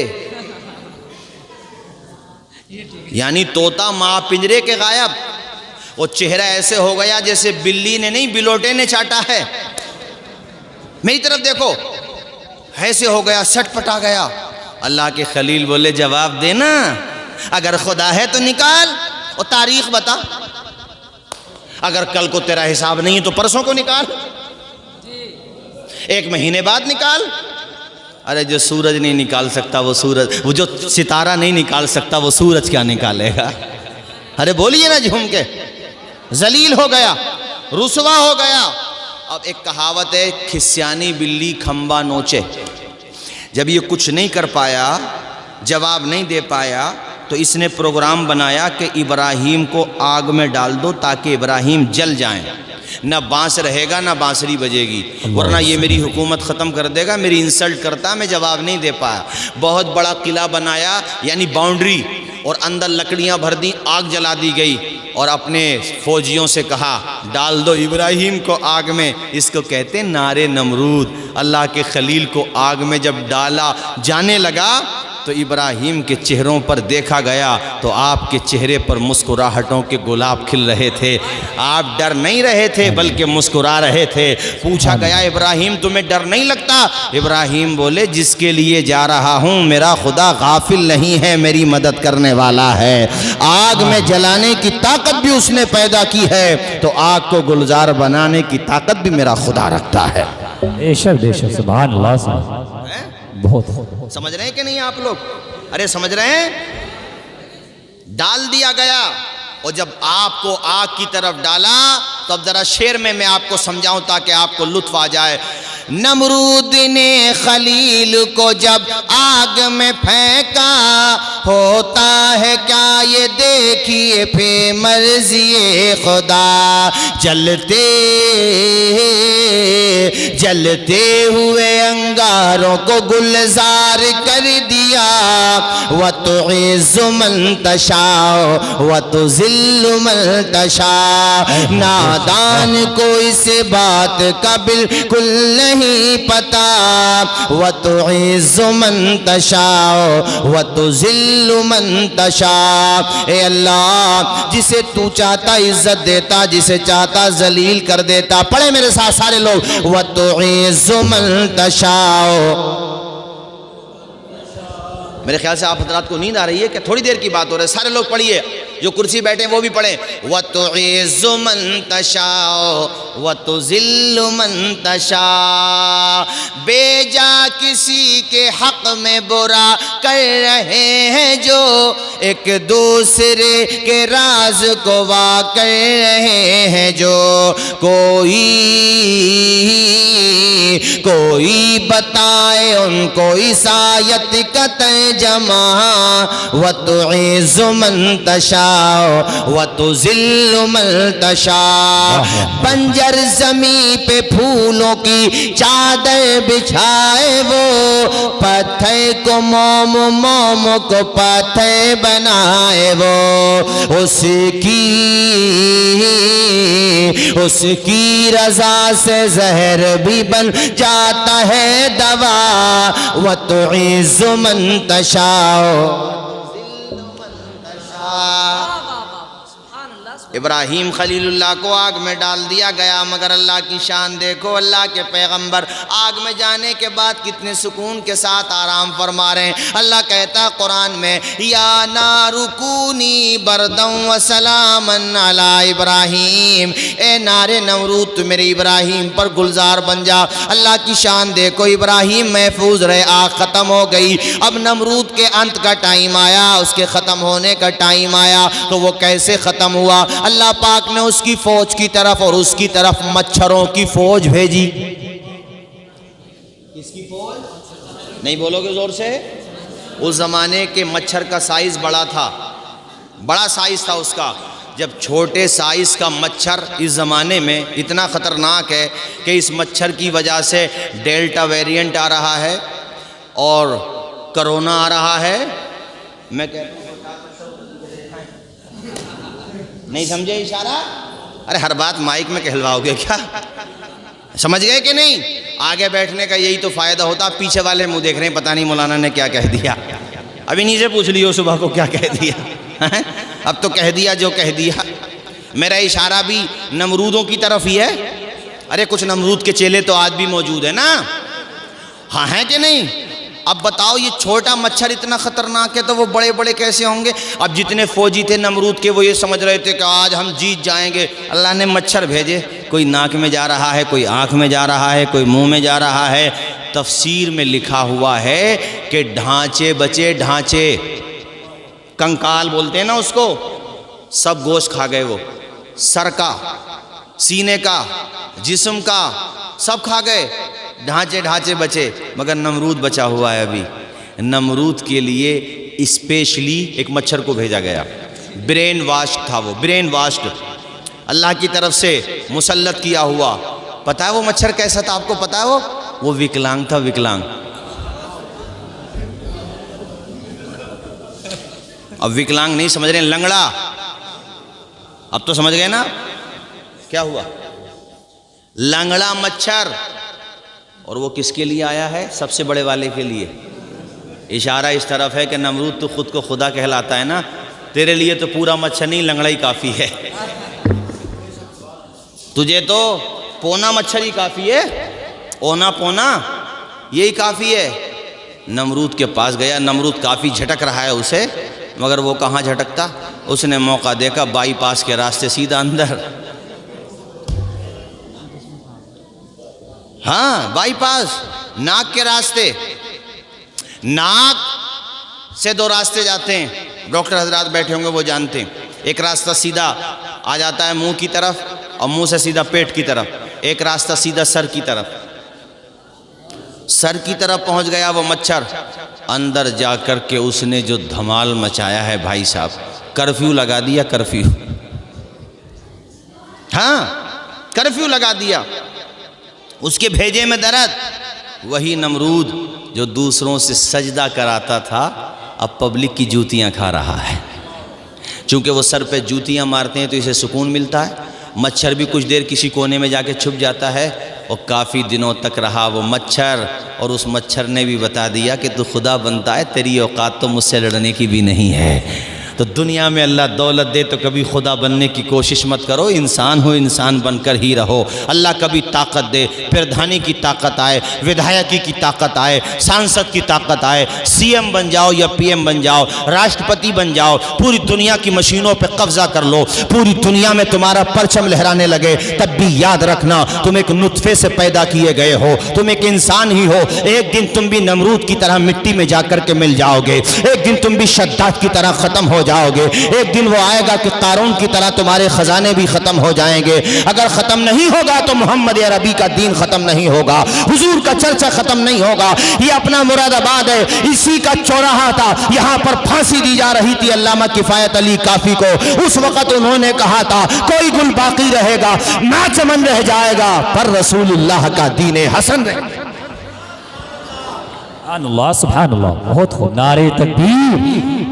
یعنی طوطا ماں پنجرے کے غائب۔ وہ چہرہ ایسے ہو گیا جیسے بلی نے نہیں بلوٹے نے چاٹا ہے۔ میری طرف دیکھو، ایسے ہو گیا، سٹ پٹا گیا۔ اللہ کے خلیل بولے جواب دینا، اگر خدا ہے تو نکال اور تاریخ بتا۔ اگر کل کو تیرا حساب نہیں ہے تو پرسوں کو نکال، ایک مہینے بعد نکال۔ ارے جو سورج نہیں نکال سکتا وہ سورج، وہ جو ستارہ نہیں نکال سکتا وہ سورج کیا نکالے گا؟ ارے بولیے نا جھوم کے۔ ذلیل ہو گیا، رسوا ہو گیا۔ اب ایک کہاوت ہے کھسیانی بلی کھمبا نوچے۔ جب یہ کچھ نہیں کر پایا، جواب نہیں دے پایا، تو اس نے پروگرام بنایا کہ ابراہیم کو آگ میں ڈال دو تاکہ ابراہیم جل جائیں۔ نہ بانس رہے گا نہ بانسری بجے گی، ورنہ یہ میری حکومت ختم کر دے گا۔ میری انسلٹ کرتا، میں جواب نہیں دے پایا۔ بہت بڑا قلعہ بنایا، یعنی باؤنڈری، اور اندر لکڑیاں بھر دی، آگ جلا دی گئی، اور اپنے فوجیوں سے کہا ڈال دو ابراہیم کو آگ میں۔ اس کو کہتے ہیں نارے نمرود۔ اللہ کے خلیل کو آگ میں جب ڈالا جانے لگا تو ابراہیم کے چہروں پر دیکھا گیا تو آپ کے چہرے پر مسکراہٹوں کے گلاب کھل رہے تھے۔ آپ ڈر نہیں رہے تھے بلکہ مسکرا رہے تھے۔ پوچھا گیا ابراہیم تمہیں ڈر نہیں لگتا؟ ابراہیم بولے جس کے لیے جا رہا ہوں میرا خدا غافل نہیں ہے، میری مدد کرنے والا ہے۔ آگ میں جلانے کی طاقت بھی اس نے پیدا کی ہے تو آگ کو گلزار بنانے کی طاقت بھی میرا خدا رکھتا ہے۔ بے شک سبحان اللہ صاحب، بہت سمجھ رہے ہیں کہ نہیں آپ لوگ؟ ارے سمجھ رہے ہیں؟ ڈال دیا گیا، اور جب آپ کو آگ کی طرف ڈالا تو اب ذرا شعر میں آپ کو سمجھاؤں تاکہ آپ کو لطف آ جائے۔ نمرود نے خلیل کو جب آگ میں پھینکا، ہوتا ہے کیا یہ دیکھیے پھر مرضی خدا، جلتے جلتے ہوئے انگاروں کو گلزار کر دیا۔ وَتُعِزُّ مَن تَشَاءُ وَتُذِلُّ مَن تَشَاءُ۔ نادان کو اس بات کا بالکل نہیں پتا۔ وَتُعِزُّ مَن تَشَاءُ وَتُذِلُّ مَن تَشَاءُ۔ اے اللہ جسے تو چاہتا عزت دیتا، جسے چاہتا ذلیل کر دیتا۔ پڑھے میرے ساتھ سارے لوگ، وَتُعِزُّ مَن تَشَاءُ۔ میرے خیال سے آپ حضرات کو نیند آ رہی ہے کہ تھوڑی دیر کی بات ہو رہی ہے؟ سارے لوگ پڑھیے، جو کرسی بیٹھے ہیں وہ بھی پڑھیں۔ وَتُعِزُّ مَن تَشَاءُ وَتُذِلُّ مَن تَشَاءُ۔ بے جا کسی کے حق میں برا کر رہے ہیں جو، ایک دوسرے کے راز کو وا کر رہے ہیں جو، کوئی بتائے ان کو عیسائیت کا ترجمہ۔ وَتُعِزُّ مَن تَشَاءُ وَتُذِلُّ مَن تَشَاءُ۔ بنجر زمین پہ پھولوں کی چادر بچھائے وہ، پتھر کو موم، موم کو پتھر بنائے وہ، اس کی اس کی رضا سے زہر بھی بن جاتا ہے دوا وتعز من تشاء ابراہیم خلیل اللہ کو آگ میں ڈال دیا گیا، مگر اللہ کی شان دیکھو، اللہ کے پیغمبر آگ میں جانے کے بعد کتنے سکون کے ساتھ آرام فرما رہے ہیں۔ اللہ کہتا ہے قرآن میں یا نار کونی برداً وسلاما علی ابراہیم، اے نار نمرود تو میرے ابراہیم پر گلزار بن جا۔ اللہ کی شان دیکھو، ابراہیم محفوظ رہے، آگ ختم ہو گئی۔ اب نمرود کے انت کا ٹائم آیا، اس کے ختم ہونے کا ٹائم آیا، تو وہ کیسے ختم ہوا؟ اللہ پاک نے اس کی فوج کی طرف اور اس کی طرف مچھروں کی فوج بھیجی۔ کس کی فوج؟ نہیں بولو گے زور سے؟ اس زمانے کے مچھر کا سائز بڑا تھا، بڑا سائز تھا اس کا۔ جب چھوٹے سائز کا مچھر اس زمانے میں اتنا خطرناک ہے کہ اس مچھر کی وجہ سے ڈیلٹا ویرینٹ آ رہا ہے اور کرونا آ رہا ہے۔ میں کہتا ہوں نہیں سمجھے اشارہ؟ ارے ہر بات مائک میں کہلواؤ گے کیا؟ سمجھ گئے کہ نہیں؟ آگے بیٹھنے کا یہی تو فائدہ ہوتا، پیچھے والے منہ دیکھ رہے ہیں، پتہ نہیں مولانا نے کیا کہہ دیا۔ ابھی نیچے پوچھ لیو صبح کو کیا کہہ دیا، اب تو کہہ دیا جو کہہ دیا۔ میرا اشارہ بھی نمرودوں کی طرف ہی ہے۔ ارے کچھ نمرود کے چیلے تو آج بھی موجود ہیں نا، ہاں ہیں کہ نہیں؟ اب بتاؤ یہ چھوٹا مچھر اتنا خطرناک ہے تو وہ بڑے بڑے کیسے ہوں گے؟ اب جتنے فوجی تھے نمرود کے وہ یہ سمجھ رہے تھے کہ آج ہم جیت جائیں گے۔ اللہ نے مچھر بھیجے، کوئی ناک میں جا رہا ہے، کوئی آنکھ میں جا رہا ہے، کوئی منہ میں جا رہا ہے۔ تفسیر میں لکھا ہوا ہے کہ ڈھانچے بچے، ڈھانچے کنکال بولتے ہیں نا اس کو، سب گوشت کھا گئے، وہ سر کا، سینے کا، جسم کا سب کھا گئے، ڈھانچے بچے، مگر نمرود بچا ہوا ہے ابھی۔ نمرود کے لیے اسپیشلی ایک مچھر کو بھیجا گیا، برین واشڈ تھا وہ، برین واشڈ، اللہ کی طرف سے مسلط کیا ہوا۔ پتہ ہے وہ مچھر کیسا تھا آپ کو پتہ ہے؟ وہ وکلانگ تھا، وکلانگ۔ اب وکلانگ نہیں سمجھ رہے ہیں، لنگڑا۔ اب تو سمجھ گئے نا کیا ہوا؟ لنگڑا مچھر۔ اور وہ کس کے لیے آیا ہے؟ سب سے بڑے والے کے لیے۔ اشارہ اس طرف ہے کہ نمرود تو خود کو خدا کہلاتا ہے نا، تیرے لیے تو پورا مچھر نہیں، لنگڑا ہی کافی ہے، تجھے تو پونا مچھر ہی کافی ہے، اونا پونا یہی کافی ہے۔ نمرود کے پاس گیا، نمرود کافی جھٹک رہا ہے اسے، مگر وہ کہاں جھٹکتا؟ اس نے موقع دیکھا، بائی پاس کے راستے سیدھا اندر۔ ہاں بائی پاس، ناک کے راستے، ناک سے دو راستے جاتے ہیں، ڈاکٹر حضرات بیٹھے ہوں گے وہ جانتے ہیں۔ ایک راستہ سیدھا آ جاتا ہے منہ کی طرف اور منہ سے سیدھا پیٹ کی طرف، ایک راستہ سیدھا سر کی طرف۔ سر کی طرف پہنچ گیا وہ مچھر، اندر جا کر کے اس نے جو دھمال مچایا ہے بھائی صاحب، کرفیو لگا دیا، کرفیو، ہاں کرفیو لگا دیا۔ اس کے بھیجے میں درد۔ وہی نمرود جو دوسروں سے سجدہ کراتا تھا اب پبلک کی جوتیاں کھا رہا ہے، چونکہ وہ سر پہ جوتیاں مارتے ہیں تو اسے سکون ملتا ہے۔ مچھر بھی کچھ دیر کسی کونے میں جا کے چھپ جاتا ہے، اور کافی دنوں تک رہا وہ مچھر، اور اس مچھر نے بھی بتا دیا کہ تو خدا بنتا ہے، تیری اوقات تو مجھ سے لڑنے کی بھی نہیں ہے۔ تو دنیا میں اللہ دولت دے تو کبھی خدا بننے کی کوشش مت کرو، انسان ہو، انسان بن کر ہی رہو۔ اللہ کبھی طاقت دے، پردھانی کی طاقت آئے، ودھایکی کی طاقت آئے، سانسد کی طاقت آئے، سی ایم بن جاؤ یا پی ایم بن جاؤ، راشٹرپتی بن جاؤ، پوری دنیا کی مشینوں پہ قبضہ کر لو، پوری دنیا میں تمہارا پرچم لہرانے لگے، تب بھی یاد رکھنا تم ایک نطفے سے پیدا کیے گئے ہو، تم ایک انسان ہی ہو۔ ایک دن تم بھی نمرود کی طرح مٹی میں جا کر کے مل جاؤ گے، ایک دن تم بھی شداد کی طرح ختم ہو جاؤ گے، ایک دن وہ آئے گا کہ قارون کی طرح تمہارے خزانے بھی ختم ہو جائیں گے۔ اگر ختم نہیں ہوگا تو محمد عربی کا دین ختم نہیں ہوگا، حضور کا چرچا ختم نہیں ہوگا۔ یہ اپنا مراد آباد ہے، اسی کا چوراہا تھا، یہاں پر پھانسی دی جا رہی تھی علامہ کفایت علی کافی کو۔ اس وقت انہوں نے کہا تھا کوئی گل باقی رہے گا، نہ چمن رہ جائے گا، پر رسول اللہ کا دین حسن رہے گا۔ سبحان اللہ، سبحان اللہ، بہت خوب، نعرہ تکبیر،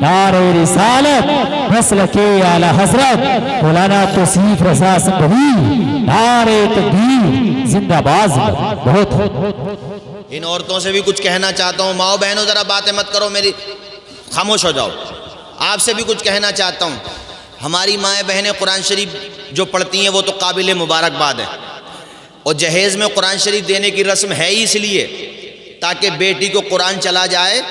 دار رسالت مسلک اعلی حضرت مولانا توصیف رضا سنبھلی، دار تکبیر زندہ باز بہت ان عورتوں سے بھی کچھ کہنا چاہتا ہوں، ماؤ بہنوں ذرا باتیں مت کرو میری، خاموش ہو جاؤ، آپ سے بھی کچھ کہنا چاہتا ہوں۔ ہماری مائیں بہنیں قرآن شریف جو پڑھتی ہیں وہ تو قابل مبارکباد ہے، اور جہیز میں قرآن شریف دینے کی رسم ہے ہی اس لیے تاکہ بیٹی کو قرآن چلا جائے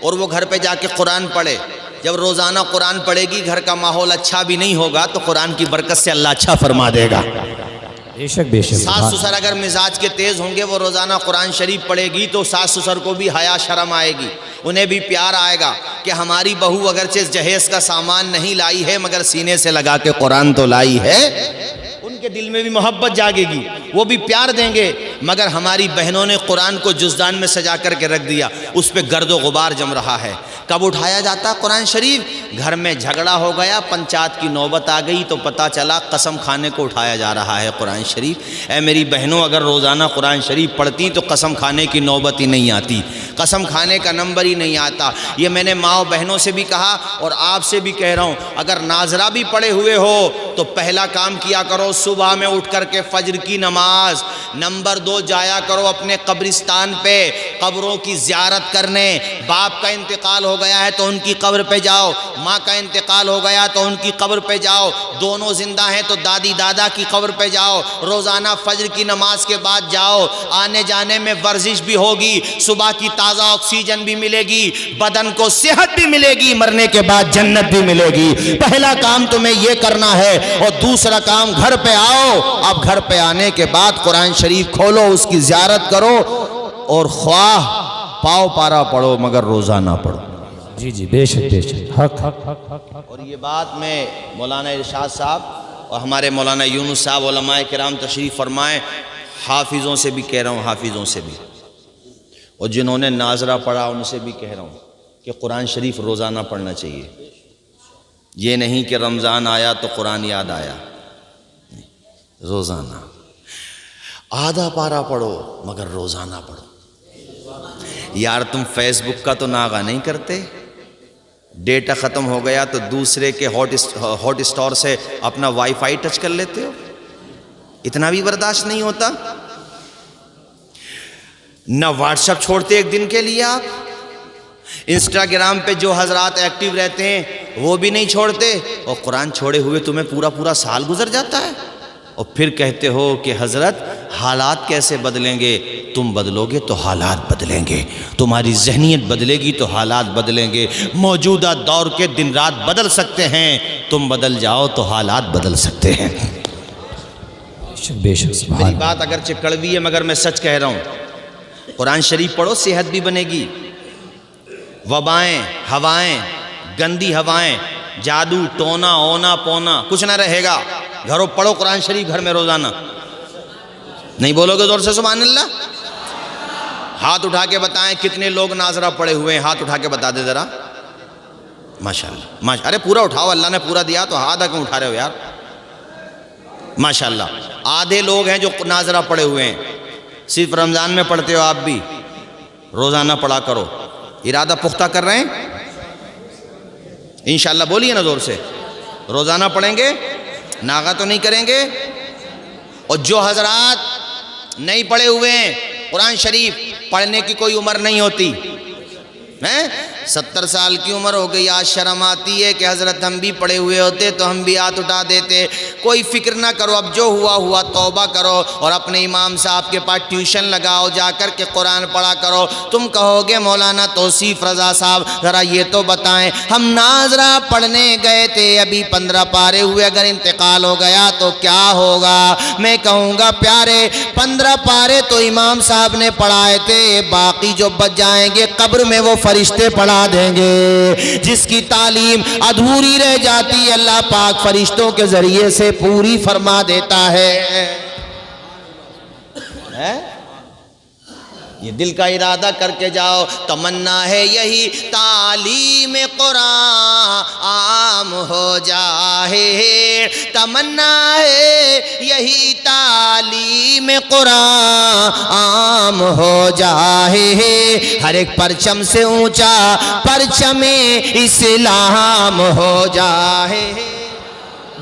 اور وہ گھر پہ جا کے قرآن پڑھے۔ جب روزانہ قرآن پڑھے گی، گھر کا ماحول اچھا بھی نہیں ہوگا تو قرآن کی برکت سے اللہ اچھا فرما دے گا۔ بے شک بے شک۔ ساس سسر اگر مزاج کے تیز ہوں گے، وہ روزانہ قرآن شریف پڑھے گی تو ساس سسر کو بھی حیا شرم آئے گی، انہیں بھی پیار آئے گا کہ ہماری بہو اگرچہ جہیز کا سامان نہیں لائی ہے مگر سینے سے لگا کے قرآن تو لائی ہے۔ ان کے دل میں بھی محبت جاگے گی، وہ بھی پیار دیں گے۔ مگر ہماری بہنوں نے قرآن کو جزدان میں سجا کر کے رکھ دیا، اس پہ گرد و غبار جم رہا ہے۔ کب اٹھایا جاتا قرآن شریف؟ گھر میں جھگڑا ہو گیا، پنچایت کی نوبت آ گئی تو پتہ چلا قسم کھانے کو اٹھایا جا رہا ہے قرآن شریف۔ اے میری بہنوں، اگر روزانہ قرآن شریف پڑھتی تو قسم کھانے کی نوبت ہی نہیں آتی، قسم کھانے کا نمبر ہی نہیں آتا۔ یہ میں نے ماؤں بہنوں سے بھی کہا اور آپ سے بھی کہہ رہا ہوں، اگر ناظرہ بھی پڑھے ہوئے ہو تو پہلا کام کیا کرو صبح میں اٹھ کر کے فجر کی نماز۔ نمبر 2، جایا کرو اپنے قبرستان پہ قبروں کی زیارت کرنے۔ باپ کا انتقال ہو گیا ہے تو ان کی قبر پہ جاؤ، ماں کا انتقال ہو گیا تو ان کی قبر پہ جاؤ، دونوں زندہ ہیں تو دادی دادا کی قبر پہ جاؤ۔ روزانہ فجر کی نماز کے بعد جاؤ، آنے جانے میں ورزش بھی ہوگی، صبح کی تازہ آکسیجن بھی ملے گی، بدن کو صحت بھی ملے گی، مرنے کے بعد جنت بھی ملے گی۔ پہلا کام تمہیں یہ کرنا ہے، اور دوسرا کام گھر پہ آؤ۔ اب گھر پہ آنے کے بعد قرآن شریف کھولو، اس کی زیارت کرو، اور خواہ پاؤ پارا پڑھو مگر روزانہ پڑھو۔ جی جی بے شک بے شک، حق حق۔ اور یہ بات میں مولانا ارشاد صاحب اور ہمارے مولانا یونس صاحب علماء کرام تشریف فرمائیں، حافظوں سے بھی کہہ رہا ہوں، حافظوں سے بھی، اور جنہوں نے ناظرہ پڑھا ان سے بھی کہہ رہا ہوں کہ قرآن شریف روزانہ پڑھنا چاہیے۔ یہ نہیں کہ رمضان آیا تو قرآن یاد آیا، روزانہ آدھا پارا پڑھو مگر روزانہ پڑھو۔ یار تم فیس بک کا تو ناغہ نہیں کرتے، ڈیٹا ختم ہو گیا تو دوسرے کے ہاٹ اسٹور سے اپنا وائی فائی ٹچ کر لیتے ہو، اتنا بھی برداشت نہیں ہوتا؟ نہ واٹس ایپ چھوڑتے ایک دن کے لیے آپ، انسٹاگرام پہ جو حضرات ایکٹیو رہتے ہیں وہ بھی نہیں چھوڑتے، اور قرآن چھوڑے ہوئے تمہیں پورا سال گزر جاتا ہے، اور پھر کہتے ہو کہ حضرت حالات کیسے بدلیں گے؟ تم بدلو گے تو حالات بدلیں گے، تمہاری ذہنیت بدلے گی تو حالات بدلیں گے۔ موجودہ دور کے دن رات بدل سکتے ہیں، تم بدل جاؤ تو حالات بدل سکتے ہیں۔ بے شک۔ میری بات اگرچہ کڑوی ہے مگر میں سچ کہہ رہا ہوں، قرآن شریف پڑھو، صحت بھی بنے گی۔ وبائیں، ہوائیں، گندی ہوائیں، جادو ٹونا اونا پونا کچھ نہ رہے گا۔ گھروں پڑھو قرآن شریف گھر میں روزانہ۔ نہیں بولو گے زور سے سبحان اللہ؟ ہاتھ اٹھا کے بتائیں کتنے لوگ ناظرہ پڑے ہوئے ہیں، ہاتھ اٹھا کے بتا دے ذرا۔ ماشاءاللہ، ارے پورا اٹھاؤ، اللہ نے پورا دیا تو ہاتھ کیوں اٹھا رہے ہو یار؟ ماشاءاللہ، آدھے لوگ ہیں جو ناظرہ پڑے ہوئے ہیں، صرف رمضان میں پڑھتے ہو، آپ بھی روزانہ پڑھا کرو۔ ارادہ پختہ کر رہے ہیں؟ انشاءاللہ بولیے نا زور سے، روزانہ پڑھیں گے، ناغہ تو نہیں کریں گے۔ اور جو حضرات نہیں پڑھے ہوئے ہیں قرآن شریف، پڑھنے کی کوئی عمر نہیں ہوتی ہے، 70 سال کی عمر ہو گئی، آج شرم آتی ہے کہ حضرت ہم بھی پڑے ہوئے ہوتے تو ہم بھی ہاتھ اٹھا دیتے۔ کوئی فکر نہ کرو، اب جو ہوا توبہ کرو، اور اپنے امام صاحب کے پاس ٹیوشن لگاؤ، جا کر کے قرآن پڑھا کرو۔ تم کہو گے مولانا توصیف رضا صاحب ذرا یہ تو بتائیں، ہم ناظرہ پڑھنے گئے تھے، ابھی 15 پارے ہوئے، اگر انتقال ہو گیا تو کیا ہوگا؟ میں کہوں گا پیارے، 15 پارے تو امام صاحب نے پڑھائے تھے، باقی جو بچ جائیں گے قبر میں وہ فرشتے پڑھا دیں گے۔ جس کی تعلیم ادھوری رہ جاتی ہے اللہ پاک فرشتوں کے ذریعے سے پوری فرما دیتا ہے۔ یہ دل کا ارادہ کر کے جاؤ، تمنا ہے یہی تعلیم قرآن عام ہو جائے، تمنا ہے یہی تعلیم قرآن عام ہو جائے، ہر ایک پرچم سے اونچا پرچم اسلام ہو جائے۔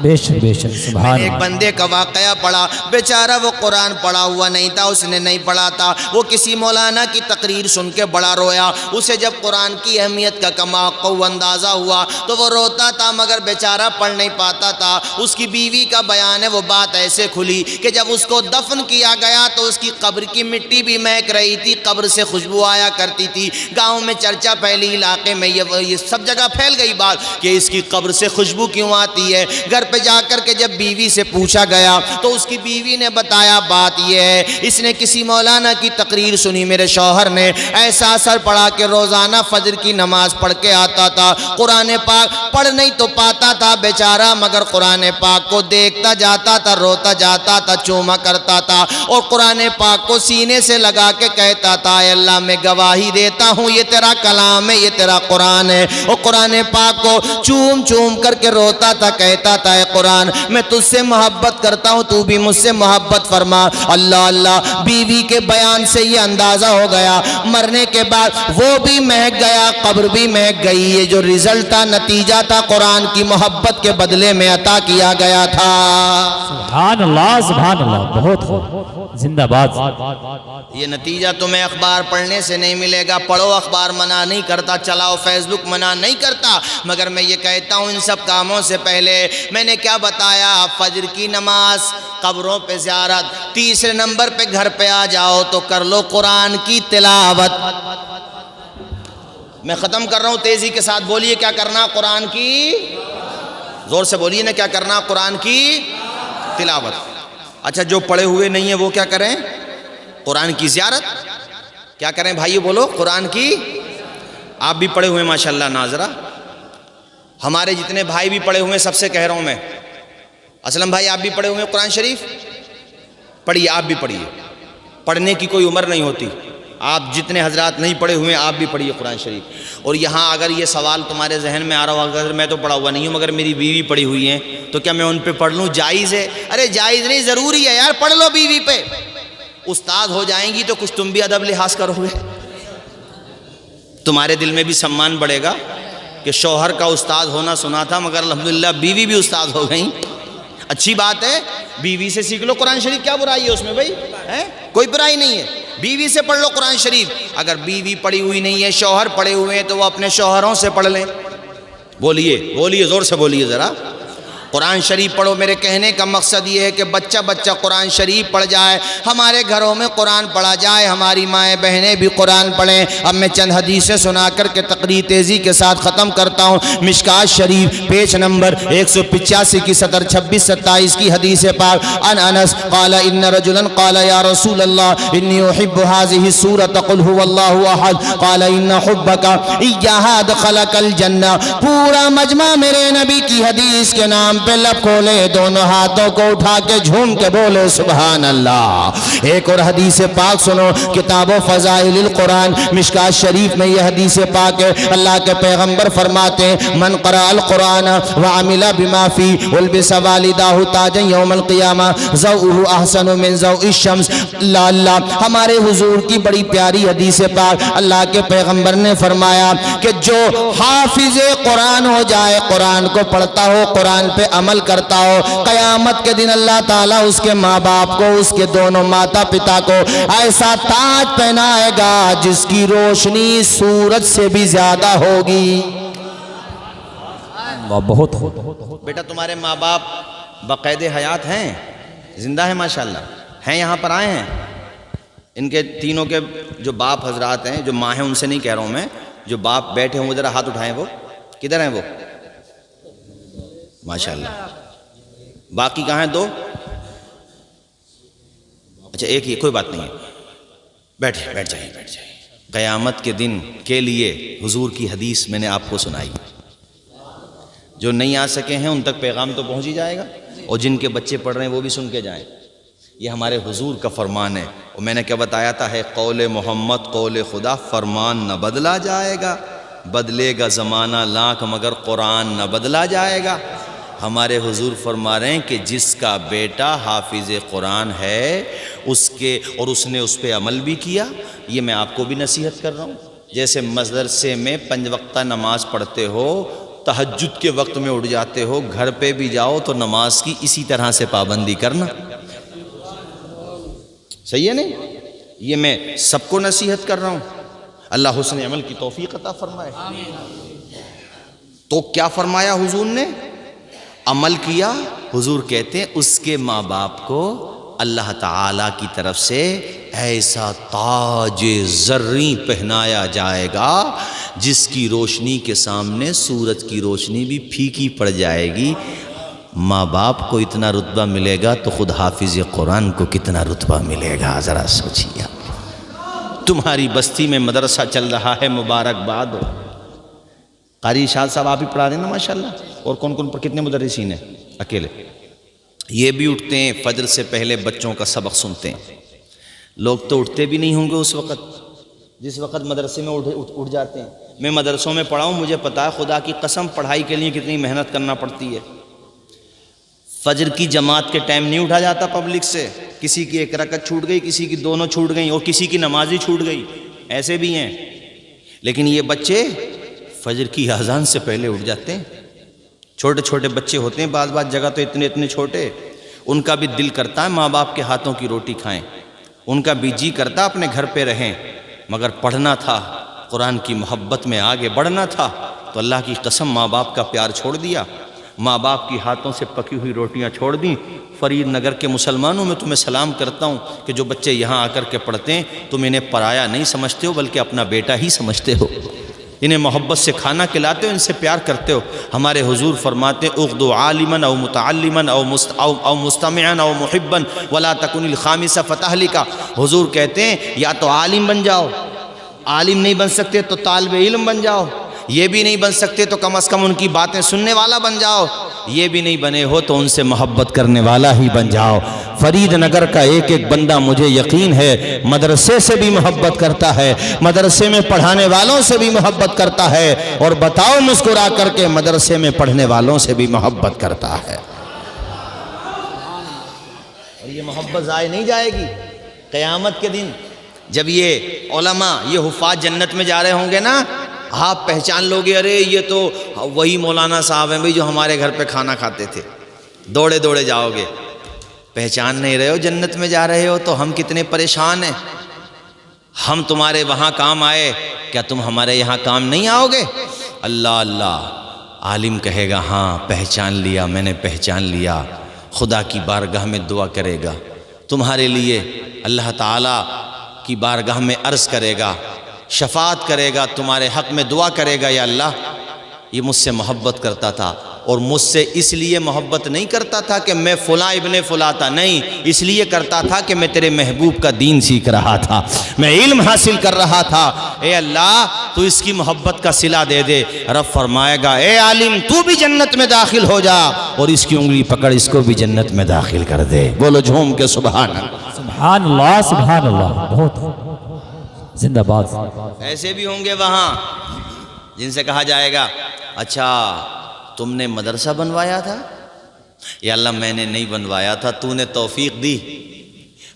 بے شک سبحان ایک اللہ۔ بندے کا واقعہ پڑھا، بیچارہ وہ قرآن پڑھا ہوا نہیں تھا، اس نے نہیں پڑھا تھا، وہ کسی مولانا کی تقریر سن کے بڑا رویا۔ اسے جب قرآن کی اہمیت کا کماقو اندازہ ہوا تو وہ روتا تھا، مگر بیچارہ پڑھ نہیں پاتا تھا۔ اس کی بیوی کا بیان ہے، وہ بات ایسے کھلی کہ جب اس کو دفن کیا گیا تو اس کی قبر کی مٹی بھی مہک رہی تھی، قبر سے خوشبو آیا کرتی تھی۔ گاؤں میں چرچا پھیلی، علاقے میں یہ سب جگہ پھیل گئی بات کہ اس کی قبر سے خوشبو کیوں آتی ہے۔ گھر پہ جا کر کے جب بیوی سے پوچھا گیا تو اس کی بیوی نے بتایا بات یہ ہے، اس نے کسی مولانا کی تقریر سنی، میرے شوہر نے ایسا اثر پڑا کہ روزانہ فجر کی نماز پڑھ کے آتا تھا، قرآن پاک پڑھ نہیں تو پاتا تھا بیچارہ، مگر قرآن پاک کو دیکھتا جاتا تھا، روتا جاتا تھا، چوما کرتا تھا، اور قرآن پاک کو سینے سے لگا کے کہتا تھا اے اللہ میں گواہی دیتا ہوں یہ تیرا کلام ہے، یہ تیرا قرآن ہے۔ اور قرآن پاک کو چوم چوم کر کے روتا تھا، کہتا تھا اے قرآن میں تجھ سے محبت کرتا ہوں، تو بھی مجھ سے محبت فرما۔ اللہ اللہ، بیوی کے بیان سے یہ اندازہ ہو گیا، مرنے کے بعد وہ بھی مہک گیا، قبر بھی مہک گئی۔ یہ جو رزلٹ تھا، نتیجہ تھا، قرآن کی محبت کے بدلے میں عطا کیا گیا تھا۔ سبحان اللہ، بہت خوب، زندہ باد۔ یہ نتیجہ تمہیں اخبار پڑھنے سے نہیں ملے گا، پڑھو، اخبار منع نہیں کرتا، چلاؤ، فیس بک منع نہیں کرتا، مگر میں یہ کہتا ہوں ان سب کاموں سے پہلے میں نے کیا بتایا؟ فجر کی نماز، قبروں پہ زیارت، تیسرے نمبر پہ گھر پہ آ جاؤ تو کر لو قرآن کی تلاوت۔ میں ختم کر رہا ہوں، تیزی کے ساتھ بولیے کیا کرنا؟ قرآن کی، زور سے بولیے نا، کیا کرنا؟ قرآن کی تلاوت۔ اچھا، جو پڑھے ہوئے نہیں ہیں وہ کیا کریں؟ قرآن کی زیارت۔ کیا کریں بھائیو بولو؟ قرآن کی۔ آپ بھی پڑھے ہوئے ماشاءاللہ ناظرہ، ہمارے جتنے بھائی بھی پڑھے ہوئے، سب سے کہہ رہا ہوں میں، اسلم بھائی آپ بھی پڑھے ہوئے قرآن شریف؟ پڑھیے، آپ بھی پڑھیے، پڑھنے کی کوئی عمر نہیں ہوتی۔ آپ جتنے حضرات نہیں پڑھے ہوئے آپ بھی پڑھیے قرآن شریف۔ اور یہاں اگر یہ سوال تمہارے ذہن میں آ رہا ہو، اگر میں تو پڑھا ہوا نہیں ہوں مگر میری بیوی پڑھی ہوئی ہیں تو کیا میں ان پہ پڑھ لوں؟ جائز ہے؟ ارے جائز نہیں، ضروری ہے یار، پڑھ لو بیوی پہ۔ استاد ہو جائیں گی تو کچھ تم بھی ادب لحاظ کرو گے، تمہارے دل میں بھی سمان بڑھے گا کہ شوہر کا استاد ہونا سنا تھا مگر الحمدللہ بیوی بھی استاد ہو گئیں۔ اچھی بات ہے، بیوی سے سیکھ لو قرآن شریف، کیا برائی ہے اس میں بھائی؟ کوئی برائی نہیں ہے، بیوی سے پڑھ لو قرآن شریف۔ اگر بیوی پڑھی ہوئی نہیں ہے، شوہر پڑھے ہوئے ہیں تو وہ اپنے شوہروں سے پڑھ لیں۔ بولیے زور سے بولیے ذرا، قرآن شریف پڑھو۔ میرے کہنے کا مقصد یہ ہے کہ بچہ قرآن شریف پڑھ جائے، ہمارے گھروں میں قرآن پڑھا جائے، ہماری مائیں بہنیں بھی قرآن پڑھیں۔ اب میں چند حدیثیں سنا کر کے تقریر تیزی کے ساتھ ختم کرتا ہوں۔ مشکات شریف پیج نمبر 185 کی سطر 26-27 کی حدیث پاک، ان انس قال ان رجلا قال یا رسول اللہ انی احب هذه السورة قل هو الله احد قال ان حبك ایاها دخلك الجنہ۔ پورا مجمع میرے نبی کی حدیث کے نام پہ لب کھولے، دونوں ہاتھوں کو اٹھا کے جھوم کے بولے سبحان اللہ۔ ایک اور حدیث پاک سنو، کتاب و فضائل القرآن مشکات شریف میں یہ حدیث پاک ہے۔ اللہ کے پیغمبر فرماتے ہیں من قرأ القرآن وعمل بما فی ولبس والداہ تاجا یوم القیامہ ضوءہ احسن من ضوء الشمس۔ اللہ اللہ، ہمارے حضور کی بڑی پیاری حدیث پاک، اللہ کے پیغمبر نے فرمایا کہ جو حافظ قرآن ہو جائے، قرآن کو پڑھتا ہو، قرآن پہ عمل کرتا ہو، قیامت کے دن اللہ تعالیٰ اس کے ماں باپ کو، اس کے دونوں ماتا پتا کو ایسا تاج پہنائے گا جس کی روشنی سورج سے بھی زیادہ ہوگی۔ بہت بیٹا تمہارے ماں باپ بقید حیات ہیں، زندہ ہیں ماشاءاللہ، ہیں یہاں پر آئے ہیں؟ ان کے تینوں کے جو باپ حضرات ہیں، جو ماں ہیں ان سے نہیں کہہ رہا ہوں میں، جو باپ بیٹھے ہوں ذرا ہاتھ اٹھائیں، وہ کدھر ہیں؟ وہ ماشاءاللہ، باقی کہاں ہیں؟ دو؟ اچھا ایک ہی، کوئی بات نہیں ہے، بیٹھ جائیے۔ قیامت کے دن کے لیے حضور کی حدیث میں نے آپ کو سنائی، جو نہیں آ سکے ہیں ان تک پیغام تو پہنچ ہی جائے گا، اور جن کے بچے پڑھ رہے ہیں وہ بھی سن کے جائیں۔ یہ ہمارے حضور کا فرمان ہے، اور میں نے کیا بتایا تھا، ہے قول محمد قول خدا، فرمان نہ بدلا جائے گا، بدلے گا زمانہ لاکھ مگر قرآن نہ بدلا جائے گا۔ ہمارے حضور فرما رہے ہیں کہ جس کا بیٹا حافظ قرآن ہے اس نے اس پہ عمل بھی کیا. یہ میں آپ کو بھی نصیحت کر رہا ہوں. جیسے مدرسے میں 5 وقتہ نماز پڑھتے ہو، تہجد کے وقت میں اٹھ جاتے ہو، گھر پہ بھی جاؤ تو نماز کی اسی طرح سے پابندی کرنا. صحیح ہے نہیں؟ یہ میں سب کو نصیحت کر رہا ہوں. اللہ حسن عمل کی توفیق عطا فرمائے. تو کیا فرمایا حضور نے؟ عمل کیا. حضور کہتے ہیں اس کے ماں باپ کو اللہ تعالیٰ کی طرف سے ایسا تاج زریں پہنایا جائے گا جس کی روشنی کے سامنے سورج کی روشنی بھی پھیکی پڑ جائے گی. ماں باپ کو اتنا رتبہ ملے گا تو خود حافظ قرآن کو کتنا رتبہ ملے گا، ذرا سوچیے. تمہاری بستی میں مدرسہ چل رہا ہے، مبارکباد ہو. قاری شاہ صاحب آپ ہی پڑھا رہے ہیں نا ماشاءاللہ. اور کون کون پر کتنے مدرسین ہیں؟ اکیلے. یہ بھی اٹھتے ہیں فجر سے پہلے بچوں کا سبق سنتے ہیں. لوگ تو اٹھتے بھی نہیں ہوں گے اس وقت جس وقت مدرسے میں اٹھ جاتے ہیں. میں مدرسوں میں پڑھا ہوں، مجھے پتا ہے خدا کی قسم پڑھائی کے لیے کتنی محنت کرنا پڑتی ہے. فجر کی جماعت کے ٹائم نہیں اٹھا جاتا پبلک سے. کسی کی 1 رکعت چھوٹ گئی، کسی کی 2 چھوٹ گئیں، اور کسی کی نماز ہی چھوٹ گئی. ایسے بھی ہیں. لیکن یہ بچے فجر کی اذان سے پہلے اٹھ جاتے ہیں. چھوٹے چھوٹے بچے ہوتے ہیں، بعض جگہ تو اتنے چھوٹے. ان کا بھی دل کرتا ہے ماں باپ کے ہاتھوں کی روٹی کھائیں. ان کا بھی جی کرتا اپنے گھر پہ رہیں، مگر پڑھنا تھا، قرآن کی محبت میں آگے بڑھنا تھا تو اللہ کی قسم ماں باپ کا پیار چھوڑ دیا. ماں باپ کی ہاتھوں سے پکی ہوئی روٹیاں چھوڑ دیں. فرید نگر کے مسلمانوں میں تمہیں سلام کرتا ہوں کہ جو بچے یہاں آ کر کے پڑھتے ہیں تم انہیں پرایا نہیں سمجھتے ہو بلکہ اپنا بیٹا ہی سمجھتے ہو. انہیں محبت سے کھانا کھلاتے ہو، ان سے پیار کرتے ہو. ہمارے حضور فرماتے ہیں اغدو عالما او متعلما او مستمعا او محبا ولا تکن الخامس فتہلک. حضور کہتے ہیں یا تو عالم بن جاؤ، عالم نہیں بن سکتے تو طالب علم بن جاؤ، یہ بھی نہیں بن سکتے تو کم از کم ان کی باتیں سننے والا بن جاؤ، یہ بھی نہیں بنے ہو تو ان سے محبت کرنے والا ہی بن جاؤ. فرید نگر کا ایک بندہ مجھے یقین ہے مدرسے سے بھی محبت کرتا ہے، مدرسے میں پڑھانے والوں سے بھی محبت کرتا ہے، اور بتاؤ مسکرا کر کے مدرسے میں پڑھنے والوں سے بھی محبت کرتا ہے. اور یہ محبت ضائع نہیں جائے گی. قیامت کے دن جب یہ علماء، یہ حفاظ جنت میں جا رہے ہوں گے نا، آپ پہچان لوگے ارے یہ تو وہی مولانا صاحب ہیں بھئی جو ہمارے گھر پہ کھانا کھاتے تھے. دوڑے دوڑے جاؤ گے. پہچان نہیں رہے ہو، جنت میں جا رہے ہو تو ہم کتنے پریشان ہیں. ہم تمہارے وہاں کام آئے، کیا تم ہمارے یہاں کام نہیں آؤ گے؟ اللہ اللہ. عالم کہے گا ہاں پہچان لیا، میں نے پہچان لیا. خدا کی بارگاہ میں دعا کرے گا تمہارے لیے، اللہ تعالیٰ کی بارگاہ میں عرض کرے گا، شفاعت کرے گا، تمہارے حق میں دعا کرے گا، یا اللہ یہ مجھ سے محبت کرتا تھا، اور مجھ سے اس لیے محبت نہیں کرتا تھا کہ میں فلاں ابن فلاں تھا، نہیں، اس لیے کرتا تھا کہ میں تیرے محبوب کا دین سیکھ رہا تھا، میں علم حاصل کر رہا تھا. اے اللہ تو اس کی محبت کا صلہ دے دے. رب فرمائے گا اے عالم تو بھی جنت میں داخل ہو جا، اور اس کی انگلی پکڑ اس کو بھی جنت میں داخل کر دے. بولو جھوم کے سبحان اللہ. سبحان اللہ سبحان اللہ. بہت زندہ باد. ایسے بھی ہوں گے وہاں جن سے کہا جائے گا اچھا تم نے مدرسہ بنوایا تھا؟ یا اللہ میں نے نہیں بنوایا تھا، تو نے توفیق دی،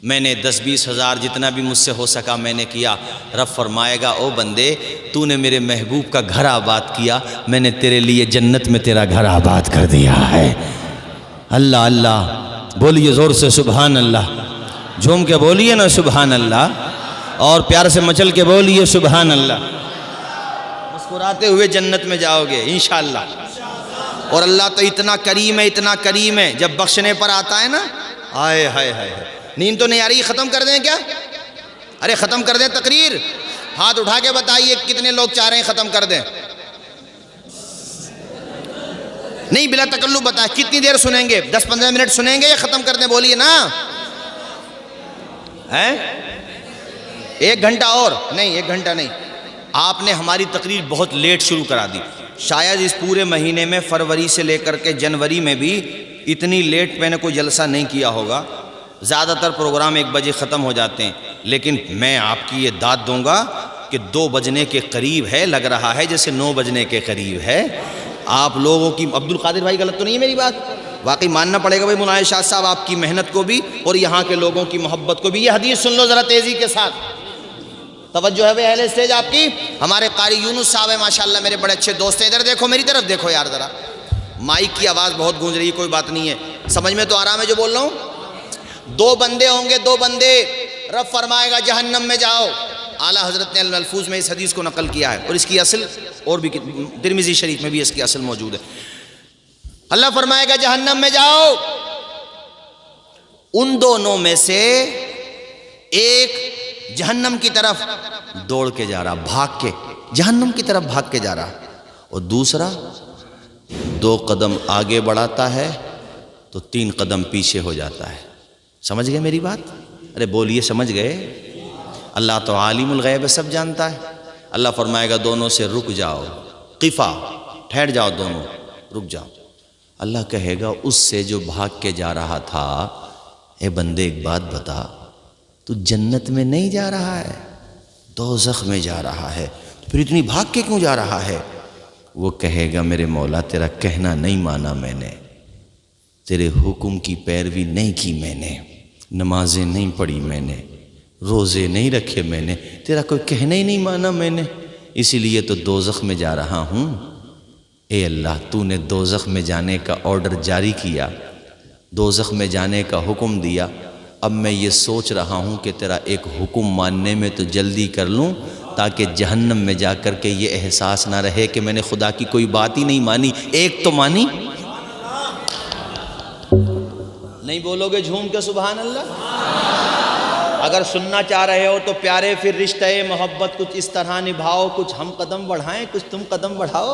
میں نے 10-20 ہزار جتنا بھی مجھ سے ہو سکا میں نے کیا. رب فرمائے گا او بندے تو نے میرے محبوب کا گھر آباد کیا، میں نے تیرے لیے جنت میں تیرا گھر آباد کر دیا ہے. اللہ اللہ. بولیے زور سے سبحان اللہ. جھوم کے بولیے نا سبحان اللہ، اور پیار سے مچل کے بولیے سبحان اللہ. مسکراتے ہوئے جنت میں جاؤ گے انشاءاللہ. اور اللہ تو اتنا کریم ہے، اتنا کریم ہے، جب بخشنے پر آتا ہے نا، ہائے ہائے ہائے. نیند تو نہیں آ رہی؟ ختم کر دیں کیا؟ ارے ختم کر دیں تقریر. ہاتھ اٹھا کے بتائیے کتنے لوگ چاہ رہے ہیں ختم کر دیں. نہیں بلا تکلف بتائیں کتنی دیر سنیں گے؟ 10-15 منٹ سنیں گے یا ختم کر دیں؟ بولیے نا. 1 گھنٹہ اور نہیں، 1 گھنٹہ نہیں. آپ نے ہماری تقریر بہت لیٹ شروع کرا دی. شاید اس پورے مہینے میں فروری سے لے کر کے جنوری میں بھی اتنی لیٹ میں نے کوئی جلسہ نہیں کیا ہوگا. زیادہ تر پروگرام 1 بجے ختم ہو جاتے ہیں، لیکن میں آپ کی یہ داد دوں گا کہ 2 بجنے کے قریب ہے، لگ رہا ہے جیسے 9 بجنے کے قریب ہے. آپ لوگوں کی عبد القادر بھائی غلط تو نہیں ہے میری بات؟ واقعی ماننا پڑے گا بھائی مولانا ارشاد صاحب آپ کی محنت کو بھی اور یہاں کے لوگوں کی محبت کو بھی. یہ حدیث سن لو ذرا تیزی کے ساتھ, توجہ ہے بھائی اہل اسٹیج آپ کی. ہمارے قاری یونس صاحب ہیں ماشاءاللہ, میرے بڑے اچھے دوست ہیں. ادھر دیکھو, میری طرف دیکھو یار ذرا, مائک کی آواز بہت گونج رہی ہے, کوئی بات نہیں ہے, سمجھ میں تو آرام ہے جو بول رہا ہوں. 2 بندے ہوں گے, 2 بندے, رب فرمائے گا جہنم میں جاؤ. اعلیٰ حضرت نے الملفوظ میں اس حدیث کو نقل کیا ہے, اور اس کی اصل اور بھی ترمذی شریف میں بھی اس کی اصل موجود ہے. اللہ فرمائے گا جہنم میں جاؤ. ان دونوں میں سے ایک جہنم کی طرف دوڑ کے جا رہا, بھاگ کے جہنم کی طرف بھاگ کے جا رہا, اور دوسرا 2 قدم آگے بڑھاتا ہے تو 3 قدم پیچھے ہو جاتا ہے. سمجھ گئے میری بات؟ ارے بولیے, سمجھ گئے؟ اللہ تو عالم الغیب سب جانتا ہے. اللہ فرمائے گا دونوں سے رک جاؤ, قفا, ٹھہر جاؤ دونوں, رک جاؤ. اللہ کہے گا اس سے جو بھاگ کے جا رہا تھا, اے بندے ایک بات بتا, تو جنت میں نہیں جا رہا ہے, دوزخ میں جا رہا ہے, پھر اتنی بھاگ کے کیوں جا رہا ہے؟ وہ کہے گا میرے مولا تیرا کہنا نہیں مانا میں نے, تیرے حکم کی پیروی نہیں کی میں نے, نمازیں نہیں پڑھی میں نے, روزے نہیں رکھے میں نے, تیرا کوئی کہنا ہی نہیں مانا میں نے, اسی لیے تو دوزخ میں جا رہا ہوں. اے اللہ, تو نے دوزخ میں جانے کا آرڈر جاری کیا, دوزخ میں جانے کا حکم دیا, اب میں یہ سوچ رہا ہوں کہ تیرا ایک حکم ماننے میں تو جلدی کر لوں, تاکہ جہنم میں جا کر کے یہ احساس نہ رہے کہ میں نے خدا کی کوئی بات ہی نہیں مانی, ایک تو مانی. نہیں بولو گے جھوم کے سبحان اللہ؟ اگر سننا چاہ رہے ہو تو پیارے پھر رشتہ محبت کچھ اس طرح نبھاؤ, کچھ ہم قدم بڑھائیں, کچھ تم قدم بڑھاؤ.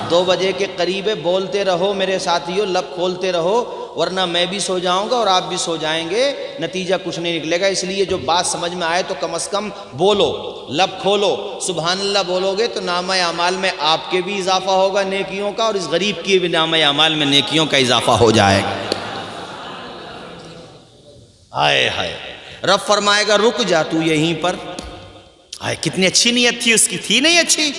2 بجے کے قریب بولتے رہو میرے ساتھیوں, لب کھولتے رہو, ورنہ میں بھی سو جاؤں گا اور آپ بھی سو جائیں گے, نتیجہ کچھ نہیں نکلے گا. اس لیے جو بات سمجھ میں آئے تو کم از کم بولو, لب کھولو, سبحان اللہ بولو گے تو نامہ اعمال میں آپ کے بھی اضافہ ہوگا نیکیوں کا, اور اس غریب کی بھی نامہ اعمال میں نیکیوں کا اضافہ ہو جائے گا. ہائے ہائے, رب فرمائے گا رک جا تو یہیں پر. ہائے کتنی اچھی نیت تھی اس کی, تھی نہیں اچھی؟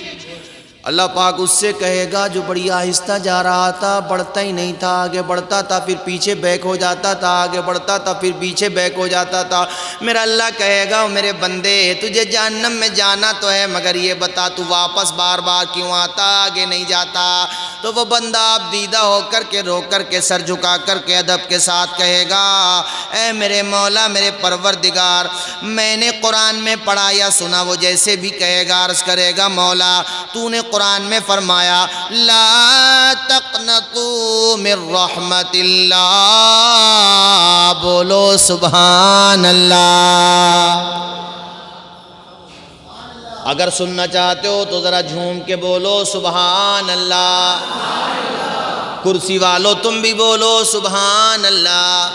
اللہ پاک اس سے کہے گا جو بڑی آہستہ جا رہا تھا, بڑھتا ہی نہیں تھا, آگے بڑھتا تھا پھر پیچھے بیک ہو جاتا تھا, آگے بڑھتا تھا پھر پیچھے بیک ہو جاتا تھا. میرا اللہ کہے گا میرے بندے تجھے جہنم میں جانا تو ہے, مگر یہ بتا تو واپس بار بار کیوں آتا, آگے نہیں جاتا؟ تو وہ بندہ آپ دیدہ ہو کر کے, رو کر کے, سر جھکا کر کے ادب کے ساتھ کہے گا اے میرے مولا, میرے پروردگار, میں نے قرآن میں پڑھا یا سنا, وہ جیسے بھی کہے گا عرض کرے گا مولا تو نے قرآن میں فرمایا لا تقنطوا من رحمت اللہ, بولو سبحان اللہ. اگر سننا چاہتے ہو تو ذرا جھوم کے بولو سبحان اللہ. کرسی والو تم بھی بولو سبحان اللہ.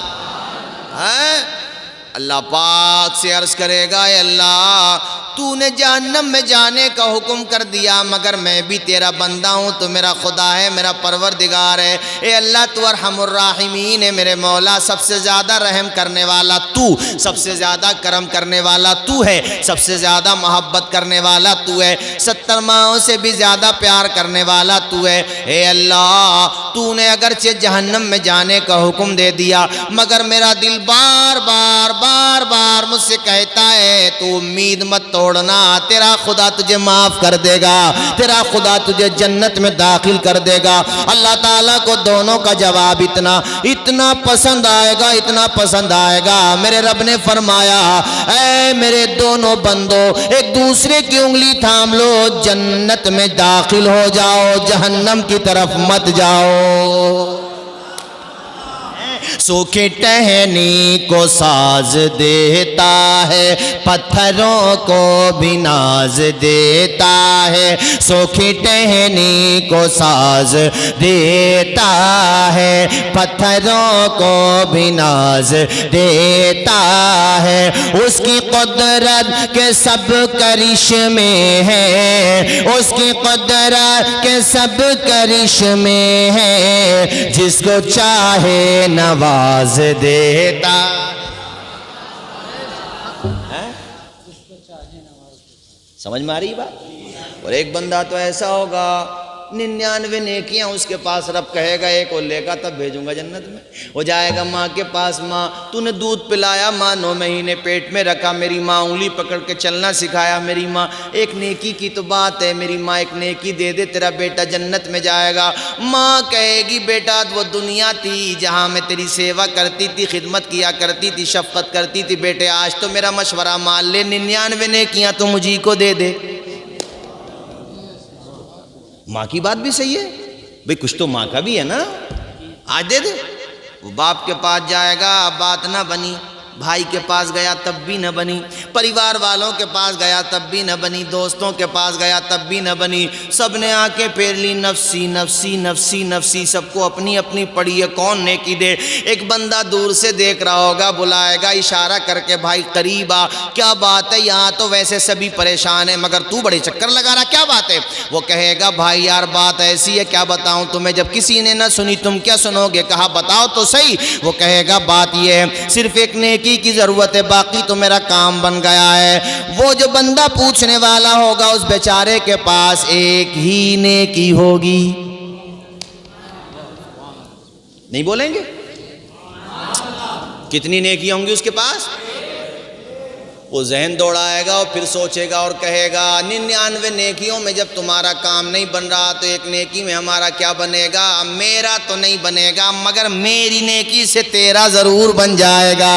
اللہ پاک سے عرض کرے گا اے اللہ تو نے جہنم میں جانے کا حکم کر دیا, مگر میں بھی تیرا بندہ ہوں, تو میرا خدا ہے, میرا پروردگار ہے. اے اللہ تو ارحم الراحمین ہے, میرے مولا سب سے زیادہ رحم کرنے والا تو, سب سے زیادہ کرم کرنے والا تو ہے, سب سے زیادہ محبت کرنے والا تو ہے, 70 ماہوں سے بھی زیادہ پیار کرنے والا تو ہے. اے اللہ تو نے اگرچہ جہنم میں جانے کا حکم دے دیا, مگر میرا دل بار بار بار بار مجھ سے کہتا ہے تو امید مت توڑنا, تیرا خدا تجھے معاف کر دے گا, تیرا خدا تجھے جنت میں داخل کر دے گا. اللہ تعالیٰ کو دونوں کا جواب اتنا پسند آئے گا, اتنا پسند آئے گا. میرے رب نے فرمایا اے میرے دونوں بندوں, ایک دوسرے کی انگلی تھام لو, جنت میں داخل ہو جاؤ, جہنم کی طرف مت جاؤ. سوکھی ٹہنی کو ساز دیتا ہے, پتھروں کو بھی ناز دیتا ہے. سوکھی ٹہنی کو ساز دیتا ہے, پتھروں کو بھی ناز دیتا ہے. اس کی قدرت کے سب کرشمے ہیں, اس کی قدرت کے سب کرشمے ہیں, جس کو چاہے نواز دیتا. سمجھ میں آ رہی بات؟ اور ایک بندہ تو ایسا ہوگا 99 نیکیاں اس کے پاس، رب کہے گا ایک اور لے گا تب بھیجوں گا جنت میں۔ وہ جائے گا ماں کے پاس، ماں تو نے دودھ پلایا، ماں 9 مہینے پیٹ میں رکھا، میری ماں انگلی پکڑ کے چلنا سکھایا، میری ماں ایک نیکی کی تو بات ہے، میری ماں ایک نیکی دے دے تیرا بیٹا جنت میں جائے گا۔ ماں کہے گی بیٹا وہ دنیا تھی جہاں میں تیری سیوا کرتی تھی، خدمت کیا کرتی تھی، شفقت کرتی تھی، بیٹے آج تو میرا مشورہ مان لے، 99 نیکیاں تو مجھی کو دے دے۔ ماں کی بات بھی صحیح ہے بھئی، کچھ تو ماں کا بھی ہے نا، آج دے دے۔ وہ باپ کے پاس جائے گا، بات نہ بنی، بھائی کے پاس گیا تب بھی نہ بنی، پریوار والوں کے پاس گیا تب بھی نہ بنی، دوستوں کے پاس گیا تب بھی نہ بنی، سب نے آنکھیں پھیر لی، نفسی نفسی نفسی نفسی، سب کو اپنی اپنی پڑی ہے، کون نیکی دے۔ ایک بندہ دور سے دیکھ رہا ہوگا، بلائے گا اشارہ کر کے، بھائی قریب آ، کیا بات ہے، یہاں تو ویسے سبھی پریشان ہیں مگر تو بڑے چکر لگا رہا، کیا بات ہے؟ وہ کہے گا بھائی یار بات ایسی ہے، کیا بتاؤں تمہیں، جب کسی نے نہ سنی تم کیا سنو گے، کہا بتاؤ تو صحیح۔ وہ کہے گا بات یہ ہے، صرف ایک نیکی کی ضرورت ہے، باقی تو میرا کام بن گیا ہے۔ وہ جو بندہ پوچھنے والا ہوگا اس بیچارے کے پاس ایک ہی نیکی ہوگی، نہیں بولیں گے؟ کتنی نیکی ہوں گی اس کے پاس؟ وہ ذہن دوڑائے گا اور پھر سوچے گا اور کہے گا 99 نیکیوں میں جب تمہارا کام نہیں بن رہا تو ایک نیکی میں ہمارا کیا بنے گا؟ میرا تو نہیں بنے گا مگر میری نیکی سے تیرا ضرور بن جائے گا۔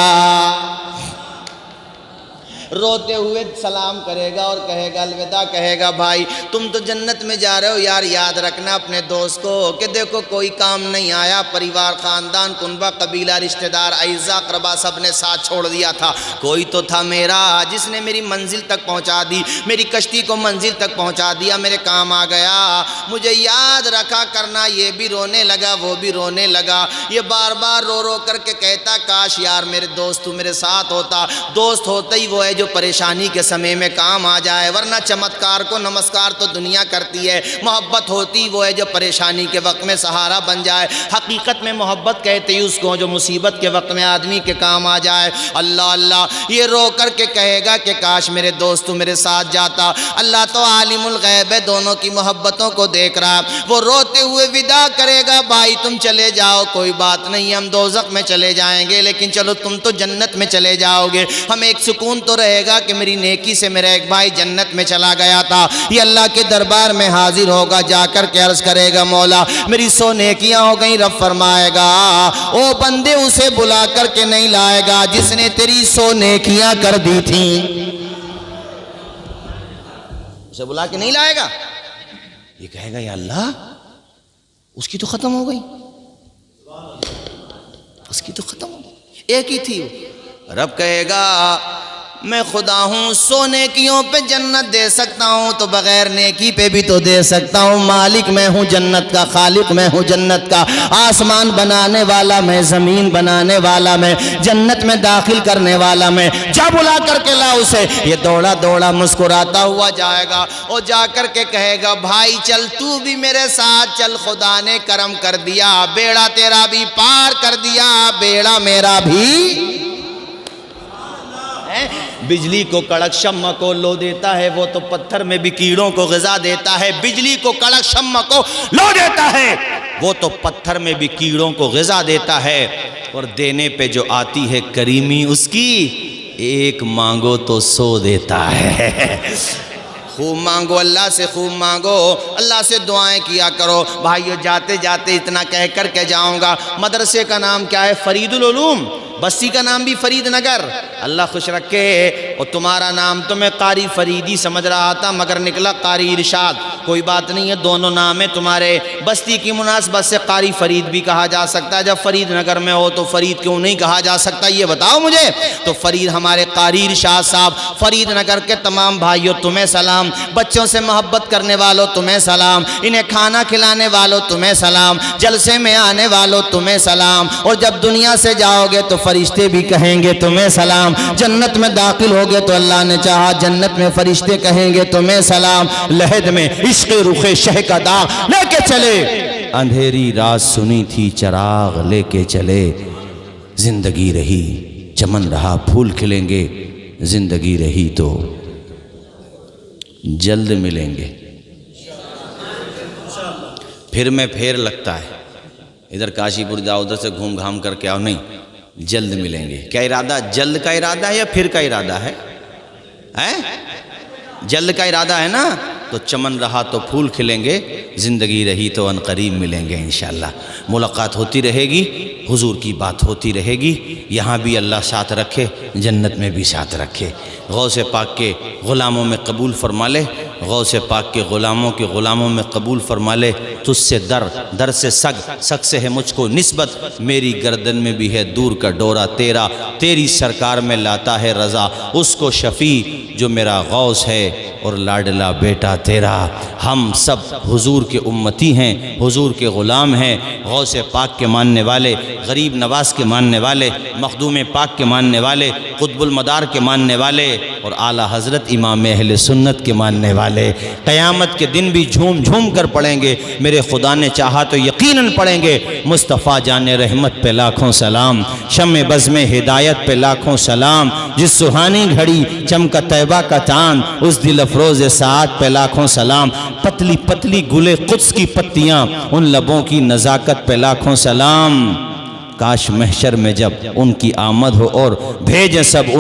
روتے ہوئے سلام کرے گا اور کہے گا الوداع، کہے گا بھائی تم تو جنت میں جا رہے ہو، یار یاد رکھنا اپنے دوست کو کہ دیکھو کوئی کام نہیں آیا، پریوار خاندان کنبہ قبیلہ رشتہ دار اعزاء اقربا سب نے ساتھ چھوڑ دیا تھا، کوئی تو تھا میرا جس نے میری منزل تک پہنچا دی، میری کشتی کو منزل تک پہنچا دیا، میرے کام آ گیا، مجھے یاد رکھا کرنا۔ یہ بھی رونے لگا، وہ بھی رونے لگا، یہ بار بار رو رو کر کے کہتا کاش یار میرے دوست تو میرے ساتھ ہوتا۔ دوست ہوتا ہی وہ ہے جو پریشانی کے سمے میں کام آ جائے، ورنہ چمتکار کو نمسکار تو دنیا کرتی ہے، محبت ہوتی وہ ہے جو پریشانی کے وقت میں سہارا بن جائے۔ حقیقت میں محبت کہتے ہی اس کو جو مصیبت کے وقت میں آدمی کے کام آ جائے۔ اللہ اللہ یہ رو کر کے کہے گا کہ کاش میرے دوست تو میرے ساتھ جاتا۔ اللہ تو عالم الغیب ہے، دونوں کی محبتوں کو دیکھ رہا ہے، وہ روتے ہوئے وداع کرے گا بھائی تم چلے جاؤ، کوئی بات نہیں، ہم دوزخ میں چلے جائیں گے لیکن چلو تم تو جنت میں چلے جاؤ گے، ہمیں ایک سکون تو رہے گا کہ میری نیکی سے میرا ایک بھائی جنت میں چلا گیا تھا۔ یہ اللہ کے دربار میں حاضر ہوگا، جا کر کے عرض کرے گا مولا میری 100 نیکیاں ہو گئیں۔ رب فرمائے گا او بندے اسے بلا کر کے نہیں لائے گا جس نے تیری 100 نیکیاں کر دی تھیں، اسے بلا کے نہیں لائے گا۔ یہ کہے گا یا اللہ اس کی تو ختم ہو گئی، اس کی تو ختم ہو گئی، ایک ہی تھی۔ رب کہے گا میں خدا ہوں، 100 نیکیوں پہ جنت دے سکتا ہوں تو بغیر نیکی پہ بھی تو دے سکتا ہوں، مالک میں ہوں جنت کا، خالق میں ہوں جنت کا، آسمان بنانے والا میں، زمین بنانے والا میں، جنت میں داخل کرنے والا میں، جا بلا کر کے لا اسے۔ یہ دوڑا دوڑا مسکراتا ہوا جائے گا اور جا کر کے کہے گا بھائی چل تو بھی میرے ساتھ چل، خدا نے کرم کر دیا، بیڑا تیرا بھی پار کر دیا، بیڑا میرا بھی۔ بجلی کو کڑک شمع کو لو دیتا ہے وہ تو پتھر میں بھی کیڑوں کو غذا دیتا ہے، بجلی کو کڑک شمع کو لو دیتا ہے وہ تو پتھر میں بھی کیڑوں کو غذا دیتا ہے، اور دینے پہ جو آتی ہے کریمی اس کی، ایک مانگو تو 100 دیتا ہے۔ خوب مانگو، اللہ سے خوب مانگو، اللہ سے دعائیں کیا کرو۔ بھائیو جاتے جاتے اتنا کہہ کر کے جاؤں گا، مدرسے کا نام کیا ہے؟ فرید العلوم، بستی کا نام بھی فرید نگر، اللہ خوش رکھے۔ اور تمہارا نام تو میں قاری فریدی سمجھ رہا تھا مگر نکلا قاری ارشاد، کوئی بات نہیں ہے، دونوں نام ہیں تمہارے، بستی کی مناسبت سے قاری فرید بھی کہا جا سکتا ہے، جب فرید نگر میں ہو تو فرید کیوں نہیں کہا جا سکتا یہ بتاؤ مجھے؟ تو فرید ہمارے قاری ارشاد صاحب، فرید نگر کے تمام بھائیوں تمہیں سلام، بچوں سے محبت کرنے والوں تمہیں سلام، انہیں کھانا کھلانے والوں تمہیں سلام، جلسے میں آنے والوں تمہیں سلام، اور جب دنیا سے جاؤ گے تو فرشتے بھی کہیں گے تمہیں سلام، جنت میں داخل ہوگے تو اللہ نے چاہا جنت میں فرشتے کہیں گے تمہیں سلام۔ لحد میں عشق رخ شہ کا داغ لے کے چلے، اندھیری رات سنی تھی چراغ لے کے چلے، زندگی رہی چمن رہا پھول کھلیں گے، زندگی رہی تو جلد ملیں گے۔ پھر میں پھیر لگتا ہے، ادھر کاشی پور جاؤ، ادھر سے گھوم گھام کر کے آؤ، نہیں، جلد ملیں گے۔ کیا ارادہ؟ جلد کا ارادہ ہے یا پھر کا ارادہ ہے؟ جلد کا ارادہ ہے نا؟ تو چمن رہا تو پھول کھلیں گے، زندگی رہی تو ان قریب ملیں گے انشاءاللہ۔ ملاقات ہوتی رہے گی، حضور کی بات ہوتی رہے گی، یہاں بھی اللہ ساتھ رکھے، جنت میں بھی ساتھ رکھے۔ غوث پاک کے غلاموں میں قبول فرما لے، غوث پاک کے غلاموں میں قبول فرما لے۔ تجھ سے در سے سگ سے ہے مجھ کو نسبت، میری گردن میں بھی ہے دور کا ڈورا تیرا، تیری سرکار میں لاتا ہے رضا اس کو شفیع جو میرا غوث ہے اور لاڈلا بیٹا تیرا۔ ہم سب حضور کے امتی ہیں، حضور کے غلام ہیں، غوث پاک کے ماننے والے، غریب نواز کے ماننے والے، مخدوم پاک کے ماننے والے، قطب المدار کے ماننے والے اور اعلیٰ حضرت امام اہل سنت کے ماننے والے۔ قیامت کے دن بھی جھوم جھوم کر پڑھیں گے، میرے خدا نے چاہا تو یقیناً پڑھیں گے۔ مصطفیٰ جان رحمت پہ لاکھوں سلام، شمع بزم ہدایت پہ لاکھوں سلام، جس سہانی گھڑی چمکا طیبہ کا چاند، اس دل افروز ساعت پہ لاکھوں سلام۔ پتلی پتلی گلے قدس کی پتیاں، ان لبوں کی نزاکت پہ لاکھوں سلام۔ کاش محشر میں جب ان کی آمد ہو اور بھیجیں سب ان